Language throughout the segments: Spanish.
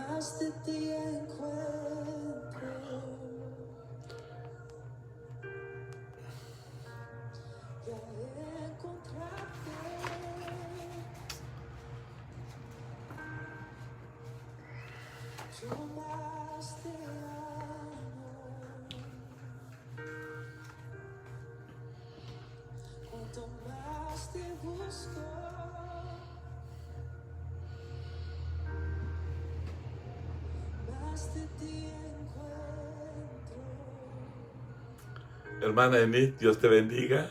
más de ti encuentro. Ya encontrarte. Yo más te amo. Cuanto más te busco, más de ti encuentro. Hermana Enid, Dios te bendiga.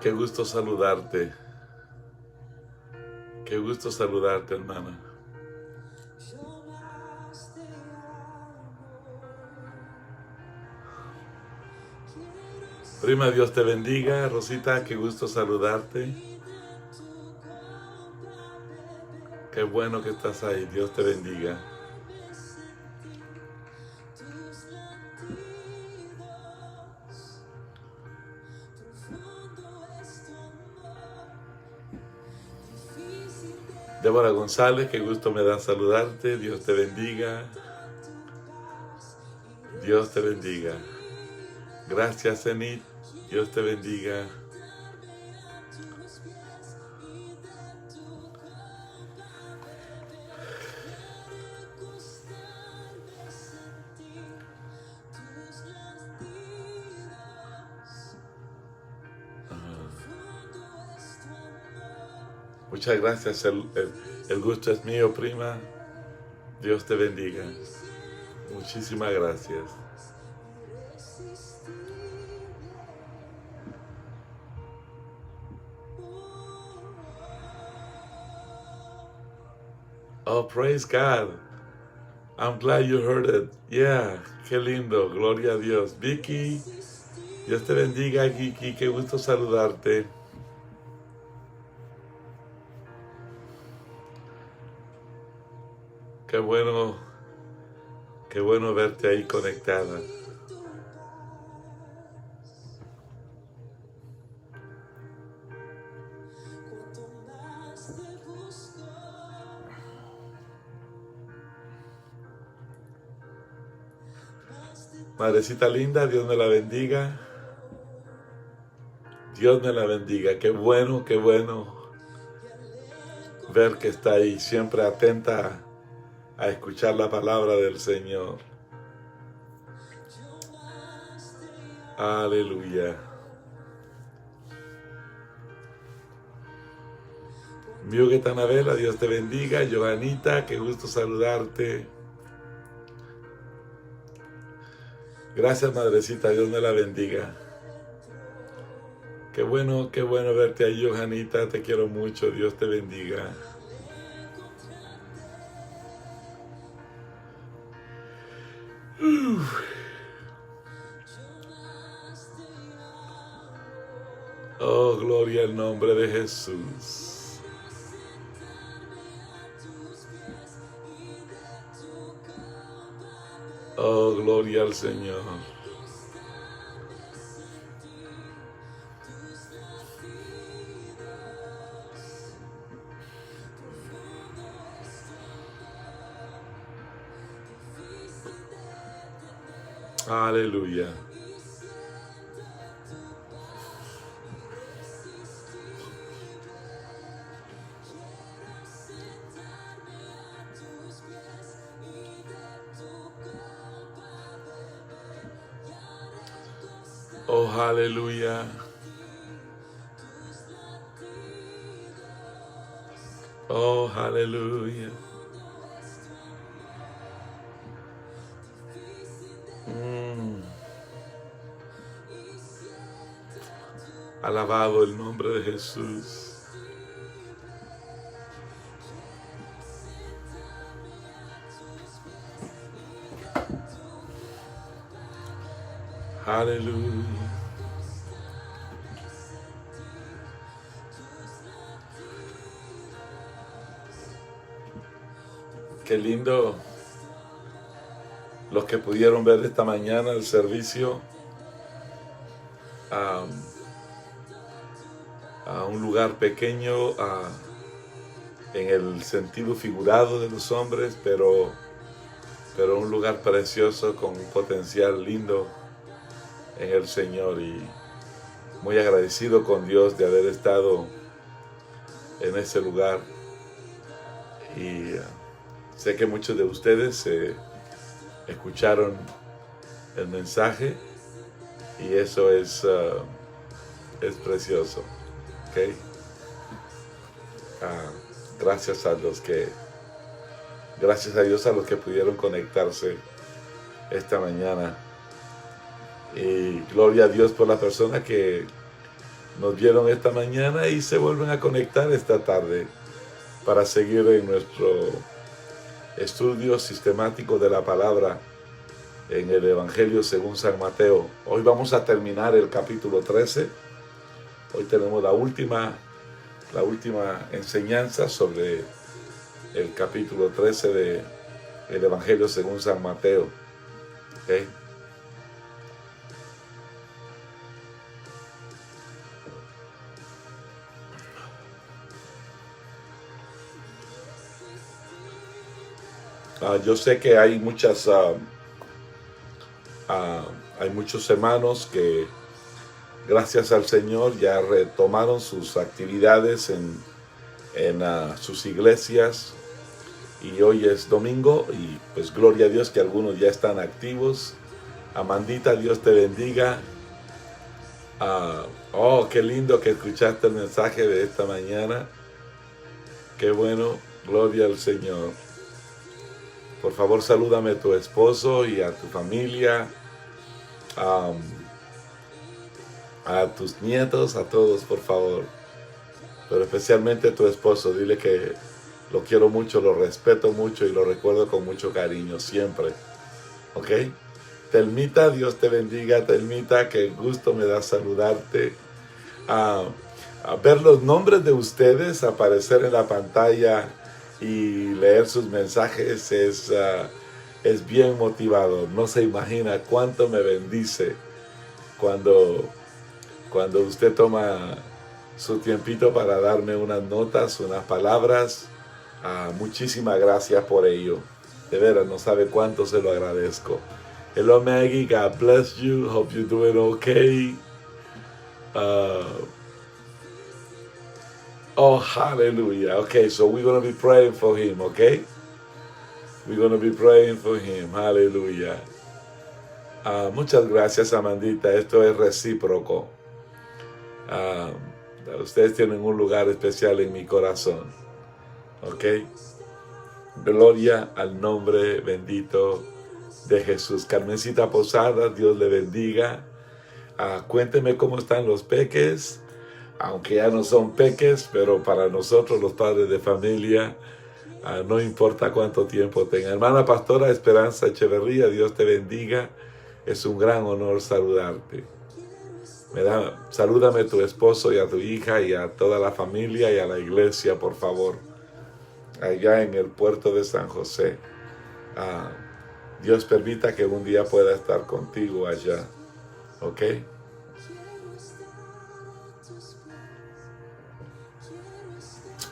Qué gusto saludarte. Qué gusto saludarte, hermana. Yo más te amo. Prima, Dios te bendiga. Rosita, qué gusto saludarte. Qué bueno que estás ahí. Dios te bendiga. Débora González, qué gusto me da saludarte. Dios te bendiga. Dios te bendiga. Gracias, Enid. Dios te bendiga. Muchas gracias. El gusto es mío, prima. Dios te bendiga. Muchísimas gracias. Oh, praise God. I'm glad you heard it. Yeah, qué lindo. Gloria a Dios. Vicky, Dios te bendiga, Vicky. Qué gusto saludarte. Qué bueno verte ahí conectada. Madrecita linda, Dios me la bendiga. Dios me la bendiga. Qué bueno ver que está ahí, siempre atenta a escuchar la palabra del Señor. Aleluya. Miugueta Anabela, Dios te bendiga. Johanita, qué gusto saludarte. Gracias, madrecita, Dios me la bendiga. Qué bueno verte ahí, Johanita, te quiero mucho, Dios te bendiga. Oh, gloria al nombre de Jesús. Oh, gloria al Señor. Aleluya. Oh, aleluya. Oh, aleluya. Alabado el nombre de Jesús. Aleluya. Qué lindo los que pudieron ver esta mañana el servicio a un lugar pequeño, en el sentido figurado de los hombres, pero un lugar precioso con un potencial lindo en el Señor, y muy agradecido con Dios de haber estado en ese lugar. Y sé que muchos de ustedes escucharon el mensaje, y eso es precioso. ¿Okay? Gracias a Dios a los que pudieron conectarse esta mañana, y gloria a Dios por las personas que nos vieron esta mañana y se vuelven a conectar esta tarde para seguir en nuestro estudio sistemático de la palabra en el Evangelio según San Mateo. Hoy vamos a terminar el capítulo 13. Hoy tenemos la última enseñanza sobre el capítulo 13 de el Evangelio según San Mateo. ¿Okay? Yo sé que hay muchos hermanos que, gracias al Señor, ya retomaron sus actividades en sus iglesias, y hoy es domingo, y pues gloria a Dios que algunos ya están activos. Amandita, Dios te bendiga. Qué lindo que escuchaste el mensaje de esta mañana. Qué bueno, gloria al Señor. Por favor, salúdame a tu esposo y a tu familia, a tus nietos, a todos, por favor. Pero especialmente a tu esposo, dile que lo quiero mucho, lo respeto mucho y lo recuerdo con mucho cariño siempre. ¿Ok? Telmita, Dios te bendiga. Telmita, qué gusto me da saludarte. A ver los nombres de ustedes aparecer en la pantalla y leer sus mensajes es bien motivador. No se imagina cuánto me bendice cuando usted toma su tiempito para darme unas notas, unas palabras. Muchísimas gracias por ello. De veras, no sabe cuánto se lo agradezco. Hello Maggie, God bless you. Hope you're doing okay. Hallelujah. Okay, so we're going to be praying for him, okay? We're going to be praying for him. Hallelujah. Muchas gracias, Amandita. Esto es recíproco. Ustedes tienen un lugar especial en mi corazón, ¿ok? Gloria al nombre bendito de Jesús. Carmencita Posada, Dios le bendiga. Cuénteme cómo están los peques. Aunque ya no son peques, pero para nosotros los padres de familia, no importa cuánto tiempo tengan. Hermana Pastora Esperanza Echeverría, Dios te bendiga. Es un gran honor saludarte. Salúdame a tu esposo y a tu hija y a toda la familia y a la iglesia, por favor, allá en el puerto de San José. Dios permita que un día pueda estar contigo allá, ¿ok?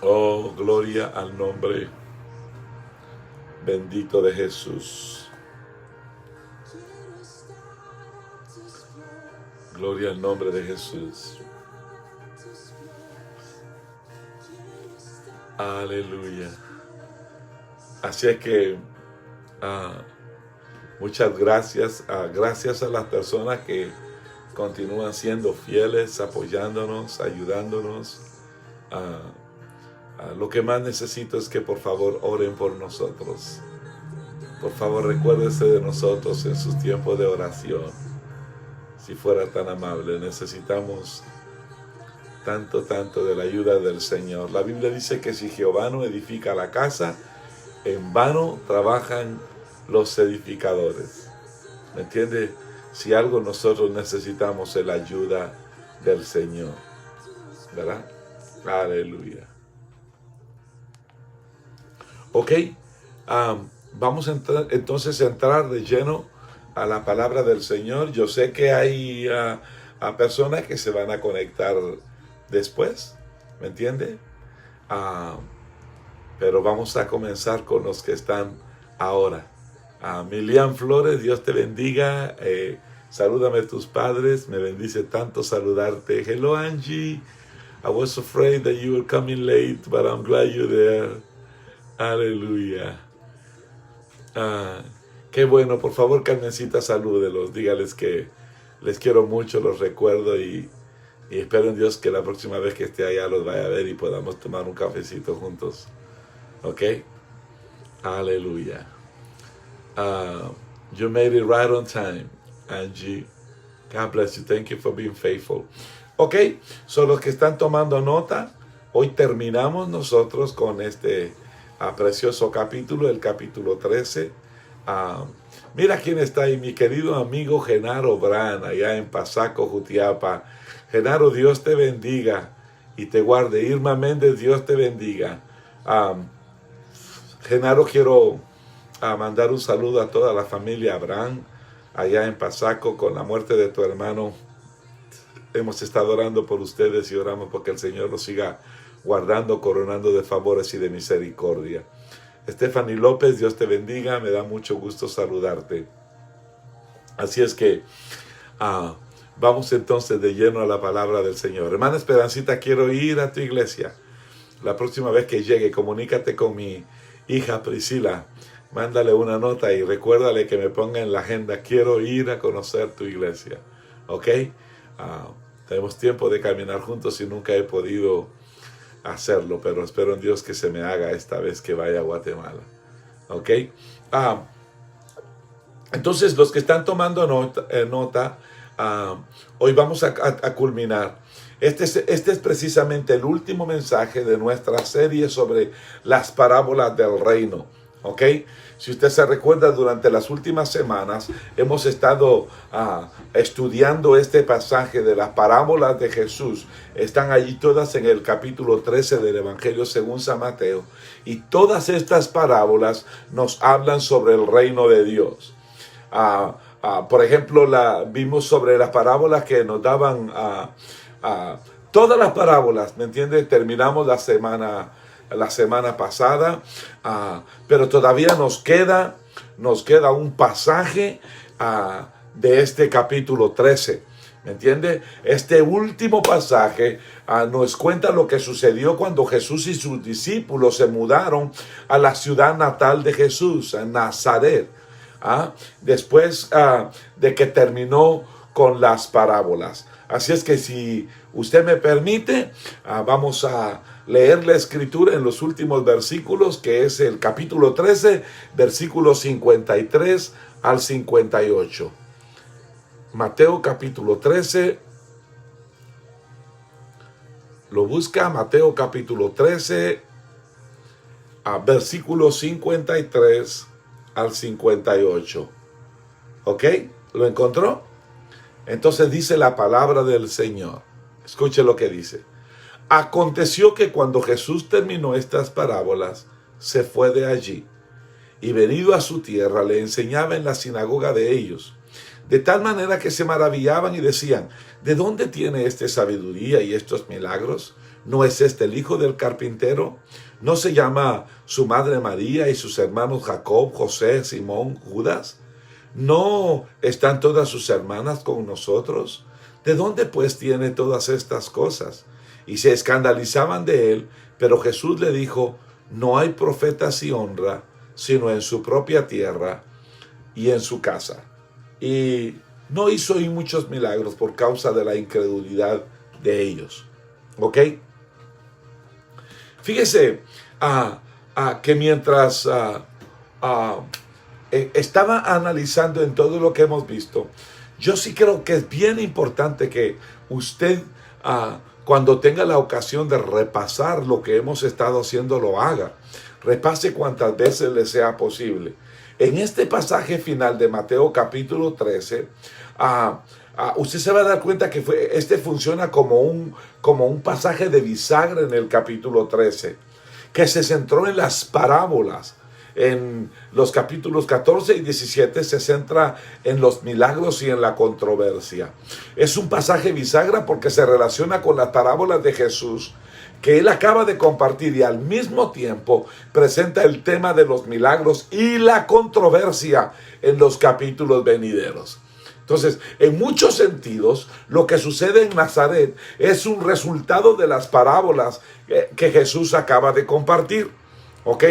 Oh, gloria al nombre bendito de Jesús. Gloria al nombre de Jesús. Aleluya. Así es que muchas gracias. Gracias a las personas que continúan siendo fieles, apoyándonos, ayudándonos. Lo que más necesito es que por favor oren por nosotros. Por favor recuérdense de nosotros en sus tiempos de oración. Si fuera tan amable, necesitamos tanto de la ayuda del Señor. La Biblia dice que si Jehová no edifica la casa, en vano trabajan los edificadores. ¿Me entiende? Si algo nosotros necesitamos es la ayuda del Señor, ¿verdad? Aleluya. Ok, vamos a entrar de lleno a la palabra del Señor. Yo sé que hay personas que se van a conectar después, ¿me entiende? pero vamos a comenzar con los que están ahora. Milian Flores, Dios te bendiga. Salúdame a tus padres, me bendice tanto saludarte. Hello Angie, I was afraid that you were coming late, but I'm glad you're there. Aleluya. Qué bueno, por favor Carmencita, salúdelos, dígales que les quiero mucho, los recuerdo y espero en Dios que la próxima vez que esté allá los vaya a ver y podamos tomar un cafecito juntos. ¿Ok? Aleluya. You made it right on time, Angie. God bless you. Thank you for being faithful. Ok, son los que están tomando nota. Hoy terminamos nosotros con este precioso capítulo, el capítulo 13. Mira quién está ahí, mi querido amigo Genaro Bran, allá en Pasaco, Jutiapa. Genaro, Dios te bendiga y te guarde. Irma Méndez, Dios te bendiga. Genaro, quiero mandar un saludo a toda la familia Abraham allá en Pasaco con la muerte de tu hermano. Hemos estado orando por ustedes y oramos porque el Señor los siga guardando, coronando de favores y de misericordia. Stephanie López, Dios te bendiga, me da mucho gusto saludarte. Así es que vamos entonces de lleno a la palabra del Señor. Hermana Esperancita, quiero ir a tu iglesia. La próxima vez que llegue, comunícate con mi hija Priscila. Mándale una nota y recuérdale que me ponga en la agenda. Quiero ir a conocer tu iglesia. ¿Ok? Tenemos tiempo de caminar juntos y nunca he podido hacerlo, pero espero en Dios que se me haga esta vez que vaya a Guatemala. ¿Ok? Entonces, los que están tomando nota, hoy vamos a culminar. Este es precisamente el último mensaje de nuestra serie sobre las parábolas del reino. ¿Ok? Si usted se recuerda, durante las últimas semanas hemos estado estudiando este pasaje de las parábolas de Jesús. Están allí todas en el capítulo 13 del Evangelio según San Mateo. Y todas estas parábolas nos hablan sobre el reino de Dios. Por ejemplo, vimos sobre las parábolas que nos daban todas las parábolas, ¿me entiende? Terminamos la semana pasada, pero todavía nos queda un pasaje de este capítulo 13, ¿me entiende? Este último pasaje nos cuenta lo que sucedió cuando Jesús y sus discípulos se mudaron a la ciudad natal de Jesús, a Nazaret, después de que terminó con las parábolas. Así es que si usted me permite, vamos a leer la escritura en los últimos versículos, que es el capítulo 13, versículos 53 al 58. Mateo capítulo 13, lo busca, Mateo capítulo 13, versículos 53 al 58. ¿Ok? ¿Lo encontró? Entonces dice la palabra del Señor. Escuche lo que dice. Aconteció que cuando Jesús terminó estas parábolas, se fue de allí, y venido a su tierra, le enseñaba en la sinagoga de ellos, de tal manera que se maravillaban y decían: ¿de dónde tiene este sabiduría y estos milagros? ¿No es este el hijo del carpintero? ¿No se llama su madre María y sus hermanos Jacob, José, Simón, Judas? ¿No están todas sus hermanas con nosotros? ¿De dónde pues tiene todas estas cosas? Y se escandalizaban de él, pero Jesús le dijo: no hay profeta sin honra, sino en su propia tierra y en su casa. Y no hizo hoy muchos milagros por causa de la incredulidad de ellos. ¿Ok? Fíjese que mientras estaba analizando en todo lo que hemos visto, yo sí creo que es bien importante que usted, cuando tenga la ocasión de repasar lo que hemos estado haciendo, lo haga. Repase cuantas veces le sea posible. En este pasaje final de Mateo capítulo 13, usted se va a dar cuenta que funciona como un pasaje de bisagra en el capítulo 13, que se centró en las parábolas. en los capítulos 14 y 17 se centra en los milagros y en la controversia. Es un pasaje bisagra porque se relaciona con las parábolas de Jesús que él acaba de compartir y al mismo tiempo presenta el tema de los milagros y la controversia en los capítulos venideros. Entonces, en muchos sentidos, lo que sucede en Nazaret es un resultado de las parábolas que Jesús acaba de compartir. ¿Ok?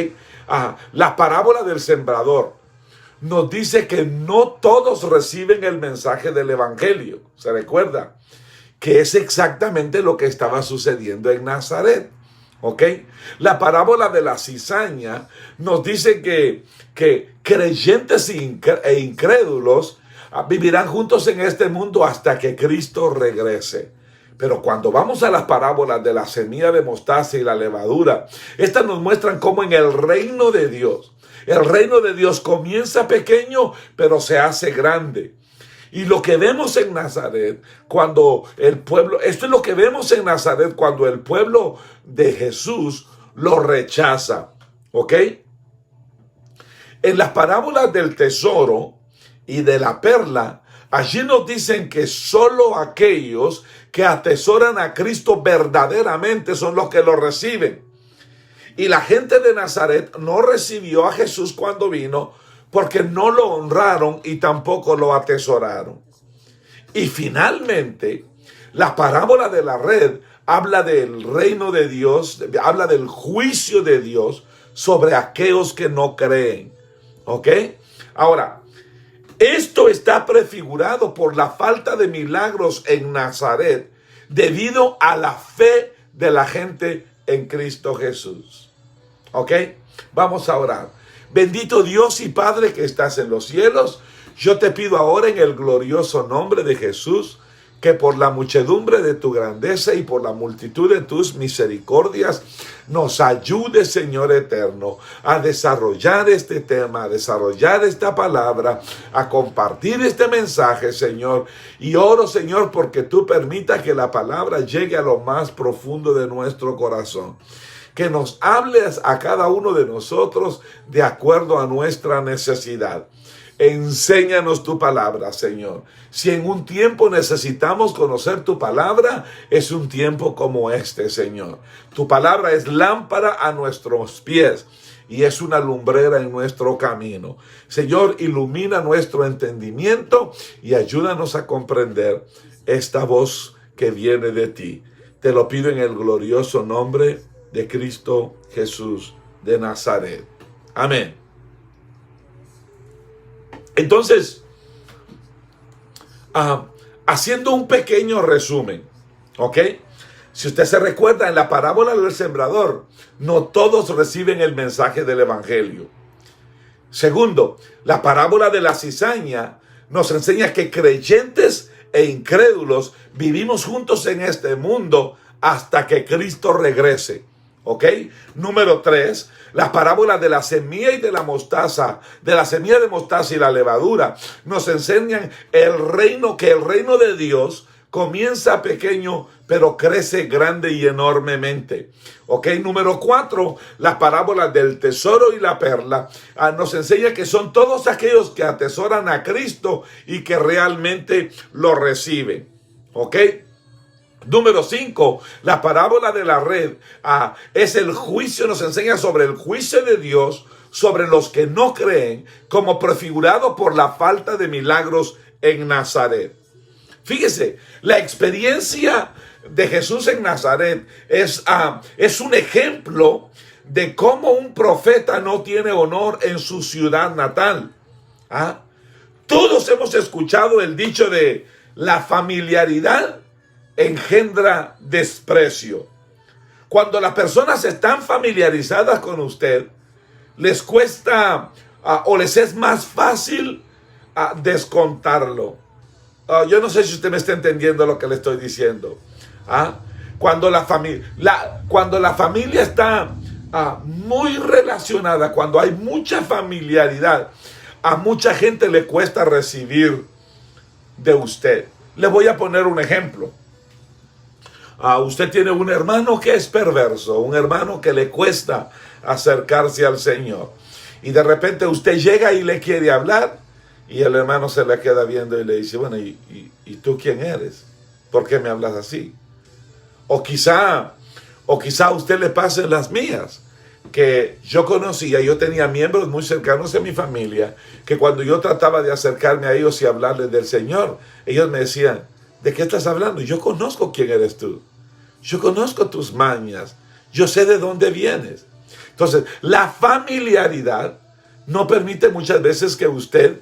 La parábola del sembrador nos dice que no todos reciben el mensaje del evangelio. ¿Se recuerda? Que es exactamente lo que estaba sucediendo en Nazaret. ¿Ok? La parábola de la cizaña nos dice que creyentes e incrédulos vivirán juntos en este mundo hasta que Cristo regrese. Pero cuando vamos a las parábolas de la semilla de mostaza y la levadura, estas nos muestran cómo en el reino de Dios comienza pequeño, pero se hace grande. Y lo que vemos en Nazaret, esto es lo que vemos en Nazaret cuando el pueblo de Jesús lo rechaza. ¿Ok? En las parábolas del tesoro y de la perla, allí nos dicen que solo aquellos que atesoran a Cristo verdaderamente son los que lo reciben. Y la gente de Nazaret no recibió a Jesús cuando vino porque no lo honraron y tampoco lo atesoraron. Y finalmente, la parábola de la red habla del reino de Dios, habla del juicio de Dios sobre aquellos que no creen. ¿Ok? Ahora, esto está prefigurado por la falta de milagros en Nazaret debido a la fe de la gente en Cristo Jesús. ¿Ok? Vamos a orar. Bendito Dios y Padre que estás en los cielos, yo te pido ahora en el glorioso nombre de Jesús que por la muchedumbre de tu grandeza y por la multitud de tus misericordias nos ayude, Señor eterno, a desarrollar este tema, a desarrollar esta palabra, a compartir este mensaje, Señor. Y oro, Señor, porque tú permitas que la palabra llegue a lo más profundo de nuestro corazón. Que nos hables a cada uno de nosotros de acuerdo a nuestra necesidad. Enséñanos tu palabra, Señor. Si en un tiempo necesitamos conocer tu palabra, es un tiempo como este, Señor. Tu palabra es lámpara a nuestros pies y es una lumbrera en nuestro camino. Señor, ilumina nuestro entendimiento y ayúdanos a comprender esta voz que viene de ti. Te lo pido en el glorioso nombre de Cristo Jesús de Nazaret. Amén. Entonces, haciendo un pequeño resumen, ¿ok? Si usted se recuerda, en la parábola del sembrador, no todos reciben el mensaje del evangelio. Segundo, la parábola de la cizaña nos enseña que creyentes e incrédulos vivimos juntos en este mundo hasta que Cristo regrese. ¿Ok? Número 3, las parábolas de la semilla y de la mostaza, de la semilla de mostaza y la levadura, nos enseñan que el reino de Dios comienza pequeño, pero crece grande y enormemente. ¿Ok? Número 4, las parábolas del tesoro y la perla nos enseña que son todos aquellos que atesoran a Cristo y que realmente lo reciben. ¿Ok? Número 5, la parábola de la red es el juicio, nos enseña sobre el juicio de Dios sobre los que no creen, como prefigurado por la falta de milagros en Nazaret. Fíjese, la experiencia de Jesús en Nazaret es un ejemplo de cómo un profeta no tiene honor en su ciudad natal. Todos hemos escuchado el dicho de la familiaridad engendra desprecio. Cuando las personas están familiarizadas con usted, les cuesta o les es más fácil descontarlo. Yo no sé si usted me está entendiendo lo que le estoy diciendo. Cuando la familia está muy relacionada, cuando hay mucha familiaridad, a mucha gente le cuesta recibir de usted. Le voy a poner un ejemplo. Usted tiene un hermano que es perverso, un hermano que le cuesta acercarse al Señor. Y de repente usted llega y le quiere hablar y el hermano se le queda viendo y le dice, bueno, ¿y tú quién eres? ¿Por qué me hablas así? O quizá a usted le pasen las mías, que yo conocía, yo tenía miembros muy cercanos en mi familia, que cuando yo trataba de acercarme a ellos y hablarles del Señor, ellos me decían, ¿de qué estás hablando? Yo conozco quién eres tú. Yo conozco tus mañas. Yo sé de dónde vienes. Entonces, la familiaridad no permite muchas veces que usted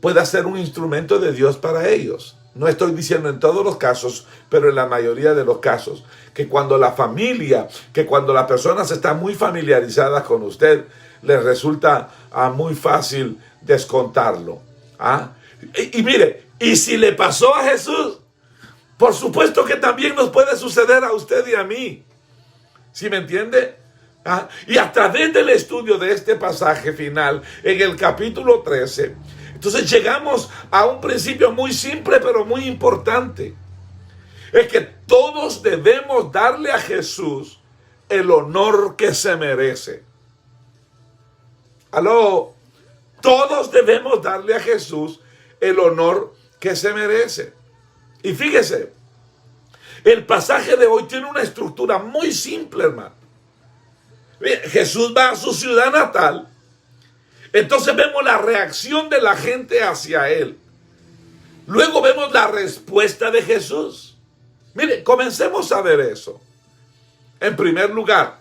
pueda ser un instrumento de Dios para ellos. No estoy diciendo en todos los casos, pero en la mayoría de los casos, que cuando la persona está muy familiarizada con usted, les resulta muy fácil descontarlo. Y mire, y si le pasó a Jesús, por supuesto que también nos puede suceder a usted y a mí. ¿Sí me entiende? Y a través del estudio de este pasaje final, en el capítulo 13, entonces llegamos a un principio muy simple, pero muy importante. Es que todos debemos darle a Jesús el honor que se merece. ¿Aló? Todos debemos darle a Jesús el honor que se merece. Y fíjese, el pasaje de hoy tiene una estructura muy simple, hermano. Jesús va a su ciudad natal. Entonces vemos la reacción de la gente hacia él. Luego vemos la respuesta de Jesús. Mire, comencemos a ver eso. En primer lugar,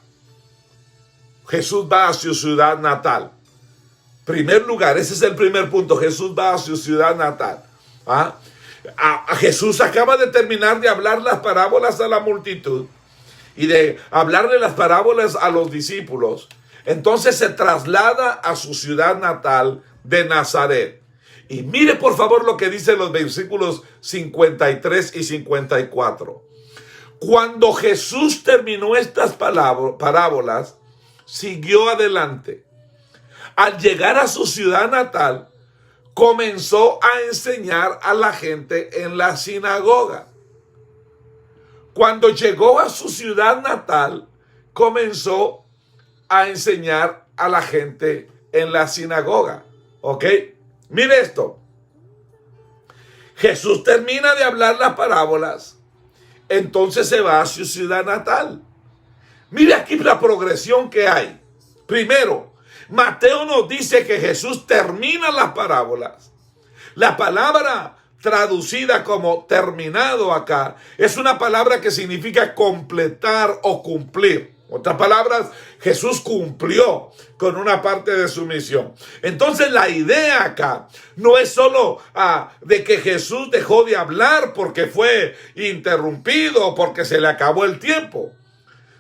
Jesús va a su ciudad natal. Primer lugar, ese es el primer punto. Jesús va a su ciudad natal. Jesús acaba de terminar de hablar las parábolas a la multitud y de hablarle las parábolas a los discípulos. Entonces se traslada a su ciudad natal de Nazaret. Y mire por favor lo que dice los versículos 53 y 54. Cuando Jesús terminó estas parábolas, siguió adelante. Al llegar a su ciudad natal, comenzó a enseñar a la gente en la sinagoga. Cuando llegó a su ciudad natal, comenzó a enseñar a la gente en la sinagoga. ¿Ok? Mire esto. Jesús termina de hablar las parábolas, entonces se va a su ciudad natal. Mire aquí la progresión que hay. Primero, Mateo nos dice que Jesús termina las parábolas. La palabra traducida como terminado acá es una palabra que significa completar o cumplir. Otras palabras, Jesús cumplió con una parte de su misión. Entonces la idea acá no es solo de que Jesús dejó de hablar porque fue interrumpido o porque se le acabó el tiempo,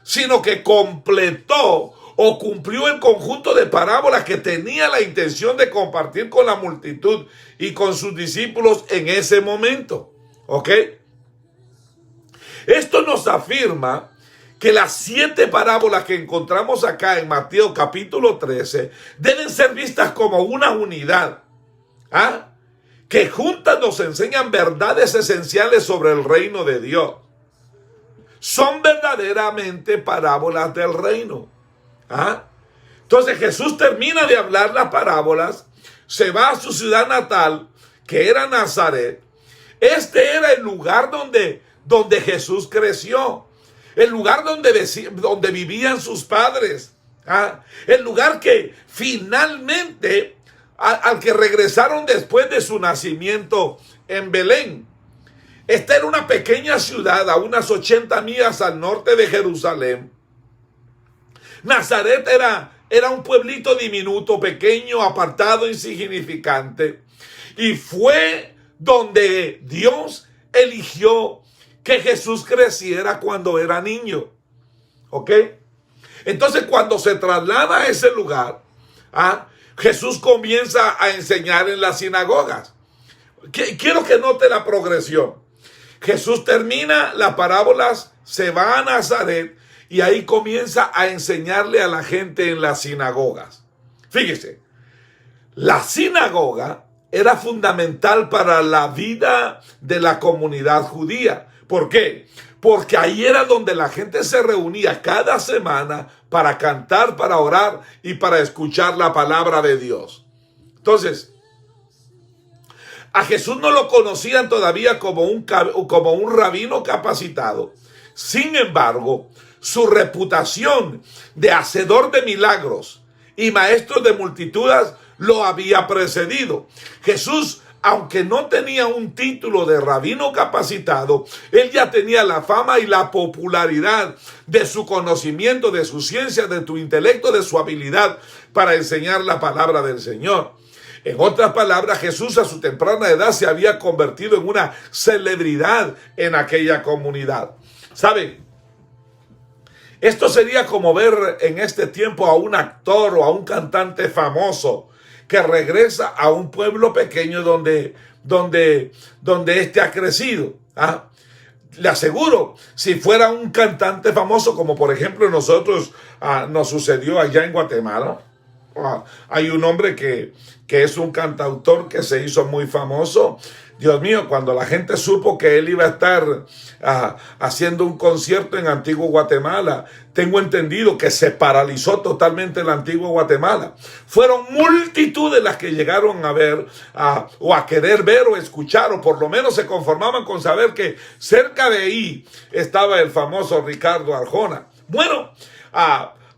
sino que completó o cumplió el conjunto de parábolas que tenía la intención de compartir con la multitud y con sus discípulos en ese momento. ¿Ok? Esto nos afirma que las 7 parábolas que encontramos acá en Mateo capítulo 13 deben ser vistas como una unidad, que juntas nos enseñan verdades esenciales sobre el reino de Dios. Son verdaderamente parábolas del reino. Entonces Jesús termina de hablar las parábolas, se va a su ciudad natal, que era Nazaret. Este era el lugar donde Jesús creció. El lugar donde vivían sus padres. El lugar que finalmente, al que regresaron después de su nacimiento en Belén. Esta era una pequeña ciudad a unas 80 millas al norte de Jerusalén. Nazaret era un pueblito diminuto, pequeño, apartado, insignificante. Y fue donde Dios eligió que Jesús creciera cuando era niño. ¿Ok? Entonces cuando se traslada a ese lugar, Jesús comienza a enseñar en las sinagogas. Quiero que note la progresión. Jesús termina las parábolas, se va a Nazaret y ahí comienza a enseñarle a la gente en las sinagogas. Fíjese, la sinagoga era fundamental para la vida de la comunidad judía. ¿Por qué? Porque ahí era donde la gente se reunía cada semana para cantar, para orar y para escuchar la palabra de Dios. Entonces, a Jesús no lo conocían todavía como un rabino capacitado. Sin embargo, su reputación de hacedor de milagros y maestro de multitudes lo había precedido. Jesús, aunque no tenía un título de rabino capacitado, él ya tenía la fama y la popularidad de su conocimiento, de su ciencia, de su intelecto, de su habilidad para enseñar la palabra del Señor. En otras palabras, Jesús a su temprana edad se había convertido en una celebridad en aquella comunidad. ¿Saben? Esto sería como ver en este tiempo a un actor o a un cantante famoso que regresa a un pueblo pequeño donde éste ha crecido. ¿Ah? Le aseguro, si fuera un cantante famoso, como por ejemplo nosotros nos sucedió allá en Guatemala, hay un hombre que es un cantautor que se hizo muy famoso. Dios mío, cuando la gente supo que él iba a estar haciendo un concierto en Antigua Guatemala, tengo entendido que se paralizó totalmente la Antigua Guatemala. Fueron multitudes las que llegaron a ver o a querer ver o escuchar, o por lo menos se conformaban con saber que cerca de ahí estaba el famoso Ricardo Arjona. Bueno,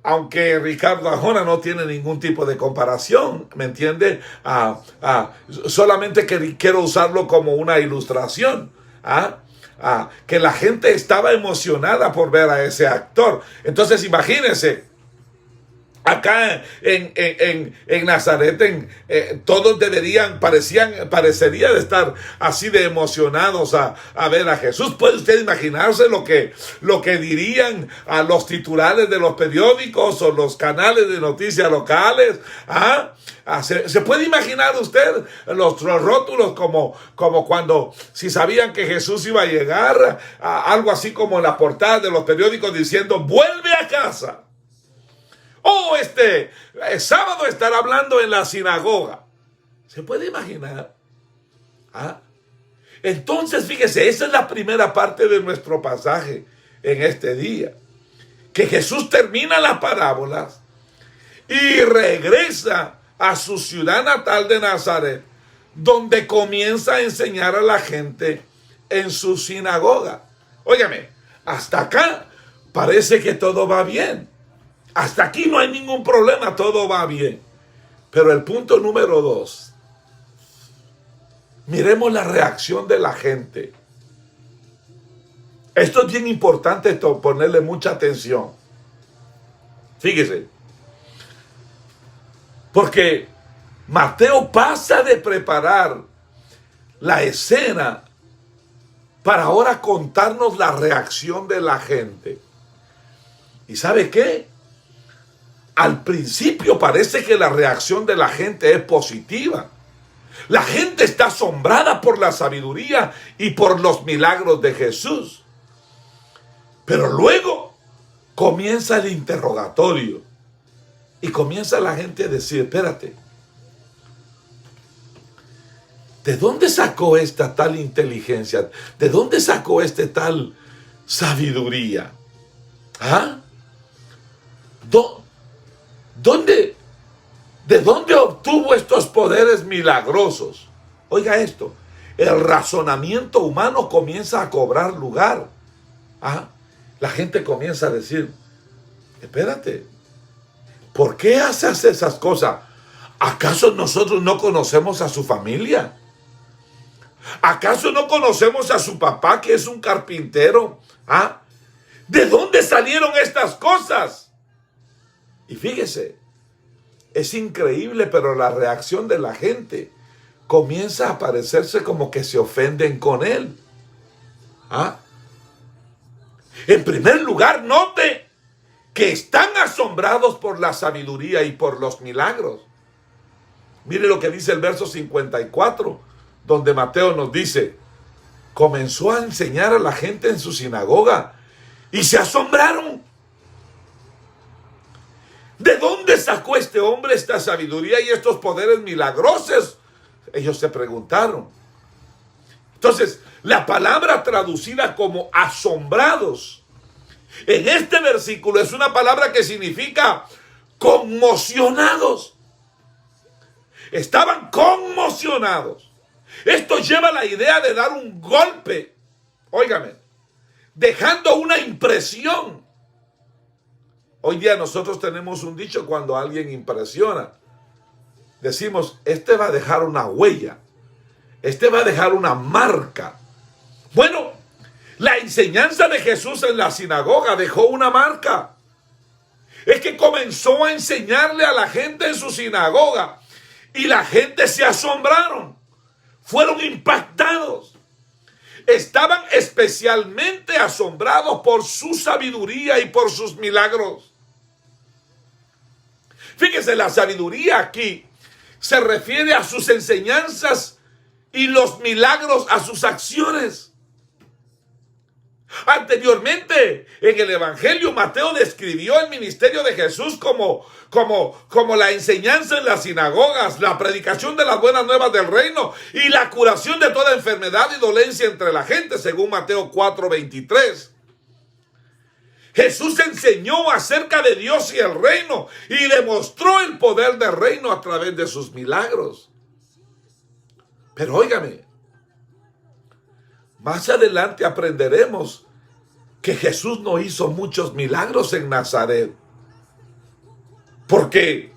aunque Ricardo Arjona no tiene ningún tipo de comparación, ¿me entiende? Solamente quiero usarlo como una ilustración. Que la gente estaba emocionada por ver a ese actor. Entonces imagínense, acá en Nazaret, todos parecería de estar así de emocionados a ver a Jesús. ¿Puede usted imaginarse lo que dirían a los titulares de los periódicos o los canales de noticias locales? ¿Se puede imaginar usted los rótulos como cuando, si sabían que Jesús iba a llegar, algo así como en la portada de los periódicos diciendo, vuelve a casa? Este sábado estará hablando en la sinagoga. ¿Se puede imaginar? Entonces, fíjese, esa es la primera parte de nuestro pasaje en este día. Que Jesús termina las parábolas y regresa a su ciudad natal de Nazaret, donde comienza a enseñar a la gente en su sinagoga. Óigame, hasta acá parece que todo va bien. Hasta aquí no hay ningún problema, todo va bien. Pero el punto número 2, miremos la reacción de la gente. Esto es bien importante ponerle mucha atención. Fíjese, porque Mateo pasa de preparar la escena para ahora contarnos la reacción de la gente. ¿Y sabe qué? Al principio parece que la reacción de la gente es positiva. La gente está asombrada por la sabiduría y por los milagros de Jesús. Pero luego comienza el interrogatorio y comienza la gente a decir, espérate, ¿de dónde sacó esta tal inteligencia? ¿De dónde sacó tal sabiduría? ¿De dónde obtuvo estos poderes milagrosos? Oiga esto, el razonamiento humano comienza a cobrar lugar. La gente comienza a decir, espérate, ¿por qué haces esas cosas? ¿Acaso nosotros no conocemos a su familia? ¿Acaso no conocemos a su papá, que es un carpintero? ¿De dónde salieron estas cosas? Y fíjese, es increíble, pero la reacción de la gente comienza a parecerse como que se ofenden con él. En primer lugar, note que están asombrados por la sabiduría y por los milagros. Mire lo que dice el verso 54, donde Mateo nos dice, comenzó a enseñar a la gente en su sinagoga y se asombraron. ¿De dónde sacó este hombre esta sabiduría y estos poderes milagrosos? ellos se preguntaron. Entonces, la palabra traducida como asombrados en este versículo es una palabra que significa conmocionados. Estaban conmocionados. Esto lleva a la idea de dar un golpe, óigame, dejando una impresión. Hoy día nosotros tenemos un dicho cuando alguien impresiona. Decimos, este va a dejar una huella, este va a dejar una marca. Bueno, la enseñanza de Jesús en la sinagoga dejó una marca. Es que comenzó a enseñarle a la gente en su sinagoga y la gente se asombraron, fueron impactados. Estaban especialmente asombrados por su sabiduría y por sus milagros. Fíjese, la sabiduría aquí se refiere a sus enseñanzas y los milagros a sus acciones. Anteriormente, en el Evangelio, Mateo describió el ministerio de Jesús como la enseñanza en las sinagogas, la predicación de las buenas nuevas del reino y la curación de toda enfermedad y dolencia entre la gente, según Mateo 4:23. Jesús enseñó acerca de Dios y el reino y demostró el poder del reino a través de sus milagros. Pero óigame, más adelante aprenderemos que Jesús no hizo muchos milagros en Nazaret, porque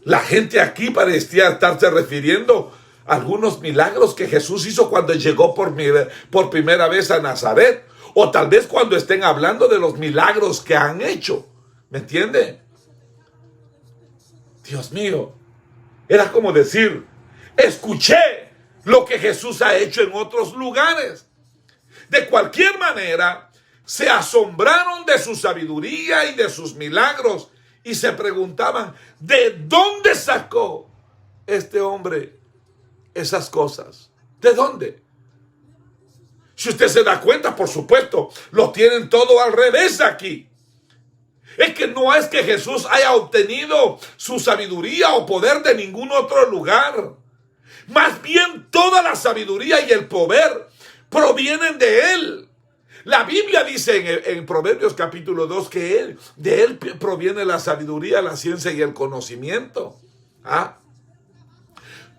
la gente aquí parecía estarse refiriendo a algunos milagros que Jesús hizo cuando llegó por primera vez a Nazaret, o tal vez cuando estén hablando de los milagros que han hecho. ¿Me entiende? Dios mío, era como decir, escuché lo que Jesús ha hecho en otros lugares. De cualquier manera, se asombraron de su sabiduría y de sus milagros y se preguntaban, ¿de dónde sacó este hombre esas cosas? ¿De dónde? Si usted se da cuenta, por supuesto, lo tienen todo al revés aquí. Es que no es que Jesús haya obtenido su sabiduría o poder de ningún otro lugar. Más bien toda la sabiduría y el poder provienen de Él. La Biblia dice en Proverbios capítulo 2 que de Él proviene la sabiduría, la ciencia y el conocimiento.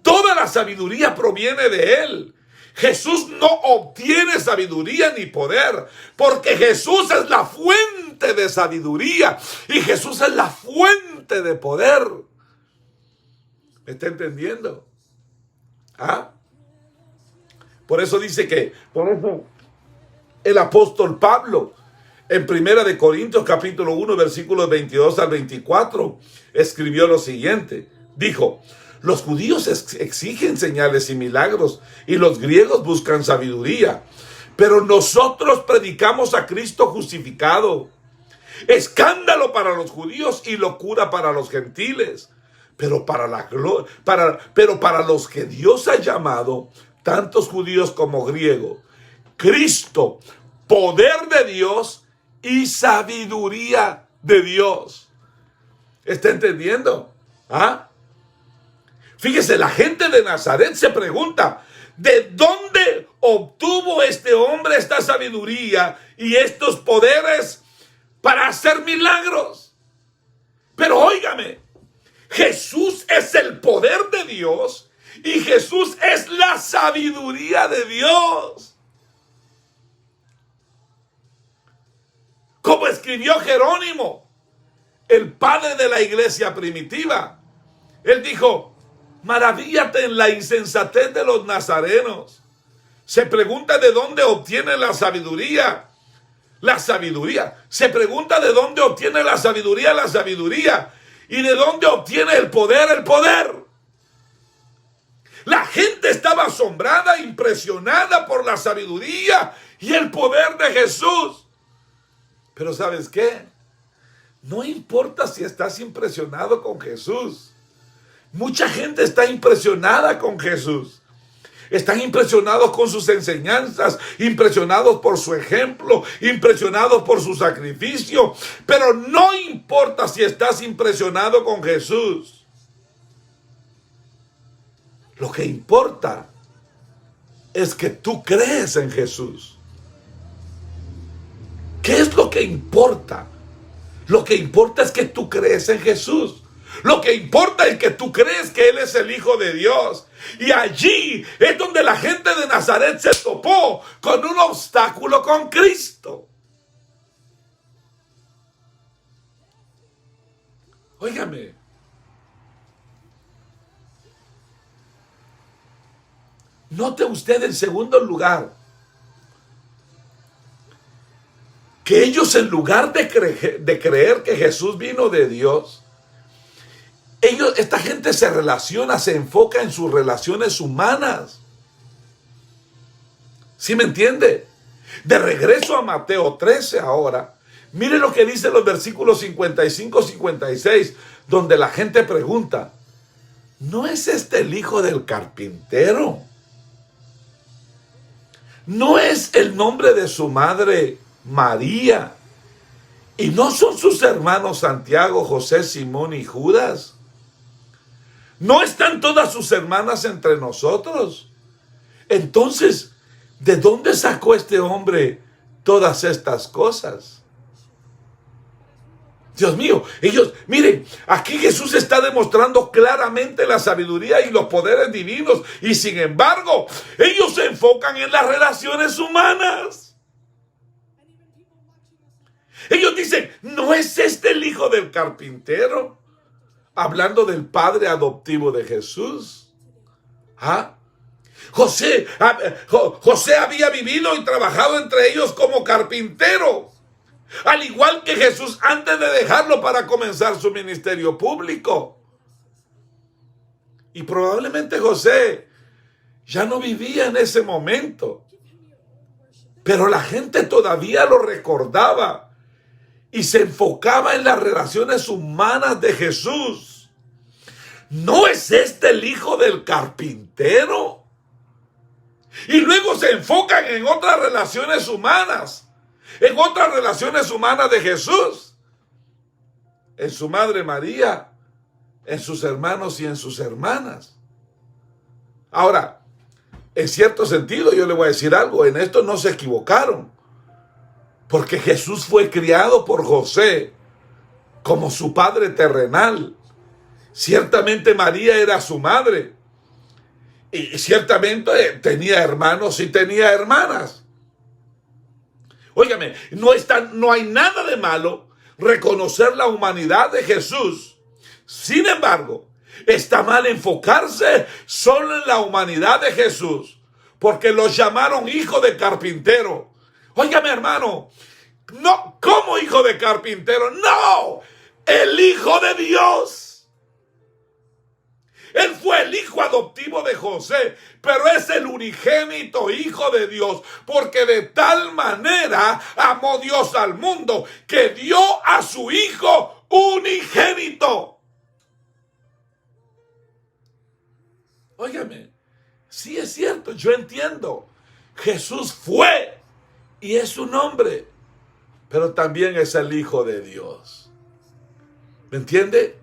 Toda la sabiduría proviene de Él. Jesús no obtiene sabiduría ni poder, porque Jesús es la fuente de sabiduría y Jesús es la fuente de poder. ¿Me está entendiendo? Por eso dice que, el apóstol Pablo, en 1 Corintios capítulo 1, versículos 22 al 24, escribió lo siguiente. Dijo, los judíos exigen señales y milagros, y los griegos buscan sabiduría. Pero nosotros predicamos a Cristo justificado, escándalo para los judíos y locura para los gentiles. Pero para los que Dios ha llamado, tantos judíos como griegos, Cristo, poder de Dios y sabiduría de Dios. ¿Está entendiendo? Fíjese, la gente de Nazaret se pregunta, ¿de dónde obtuvo este hombre esta sabiduría y estos poderes para hacer milagros? Pero óigame, Jesús es el poder de Dios y Jesús es la sabiduría de Dios. Como escribió Jerónimo, el padre de la iglesia primitiva. Él dijo, maravíllate en la insensatez de los nazarenos. Se pregunta de dónde obtiene la sabiduría. La sabiduría. Se pregunta de dónde obtiene la sabiduría. Y de dónde obtiene el poder. La gente estaba asombrada, impresionada por la sabiduría y el poder de Jesús. Pero ¿sabes qué? No importa si estás impresionado con Jesús. Mucha gente está impresionada con Jesús. Están impresionados con sus enseñanzas, impresionados por su ejemplo, impresionados por su sacrificio. Pero no importa si estás impresionado con Jesús. Lo que importa es que tú crees en Jesús. ¿Qué es lo que importa? Lo que importa es que tú crees en Jesús. Lo que importa es que tú crees que Él es el Hijo de Dios. Y allí es donde la gente de Nazaret se topó con un obstáculo con Cristo. Óigame. Note usted en segundo lugar que ellos, en lugar de creer que Jesús vino de Dios, esta gente se relaciona, se enfoca en sus relaciones humanas. ¿Sí me entiende? De regreso a Mateo 13 ahora, mire lo que dice los versículos 55-56, donde la gente pregunta, ¿no es este el hijo del carpintero? ¿No es el nombre de su madre María? ¿Y no son sus hermanos Santiago, José, Simón y Judas? ¿No están todas sus hermanas entre nosotros? Entonces, ¿de dónde sacó este hombre todas estas cosas? Dios mío, miren, aquí Jesús está demostrando claramente la sabiduría y los poderes divinos, y sin embargo, ellos se enfocan en las relaciones humanas. Ellos dicen, ¿no es este el hijo del carpintero? Hablando del padre adoptivo de Jesús. ¿Ah? José había vivido y trabajado entre ellos como carpintero, al igual que Jesús antes de dejarlo para comenzar su ministerio público. Y probablemente José ya no vivía en ese momento, pero la gente todavía lo recordaba y se enfocaba en las relaciones humanas de Jesús. ¿No es este el hijo del carpintero? Y luego se enfocan en otras relaciones humanas, de Jesús, en su madre María, en sus hermanos y en sus hermanas. Ahora, en cierto sentido, yo le voy a decir algo, en esto no se equivocaron, porque Jesús fue criado por José como su padre terrenal. Ciertamente María era su madre, y ciertamente tenía hermanos y tenía hermanas. Óigame, no hay nada de malo reconocer la humanidad de Jesús. Sin embargo, está mal enfocarse solo en la humanidad de Jesús, porque los llamaron hijo de carpintero. Óigame, hermano, no, ¿cómo hijo de carpintero? No, el Hijo de Dios. Él fue el hijo adoptivo de José, pero es el unigénito Hijo de Dios, porque de tal manera amó Dios al mundo que dio a su Hijo unigénito. Óigame, sí es cierto, yo entiendo. Jesús fue y es su nombre, pero también es el Hijo de Dios. ¿Me entiende?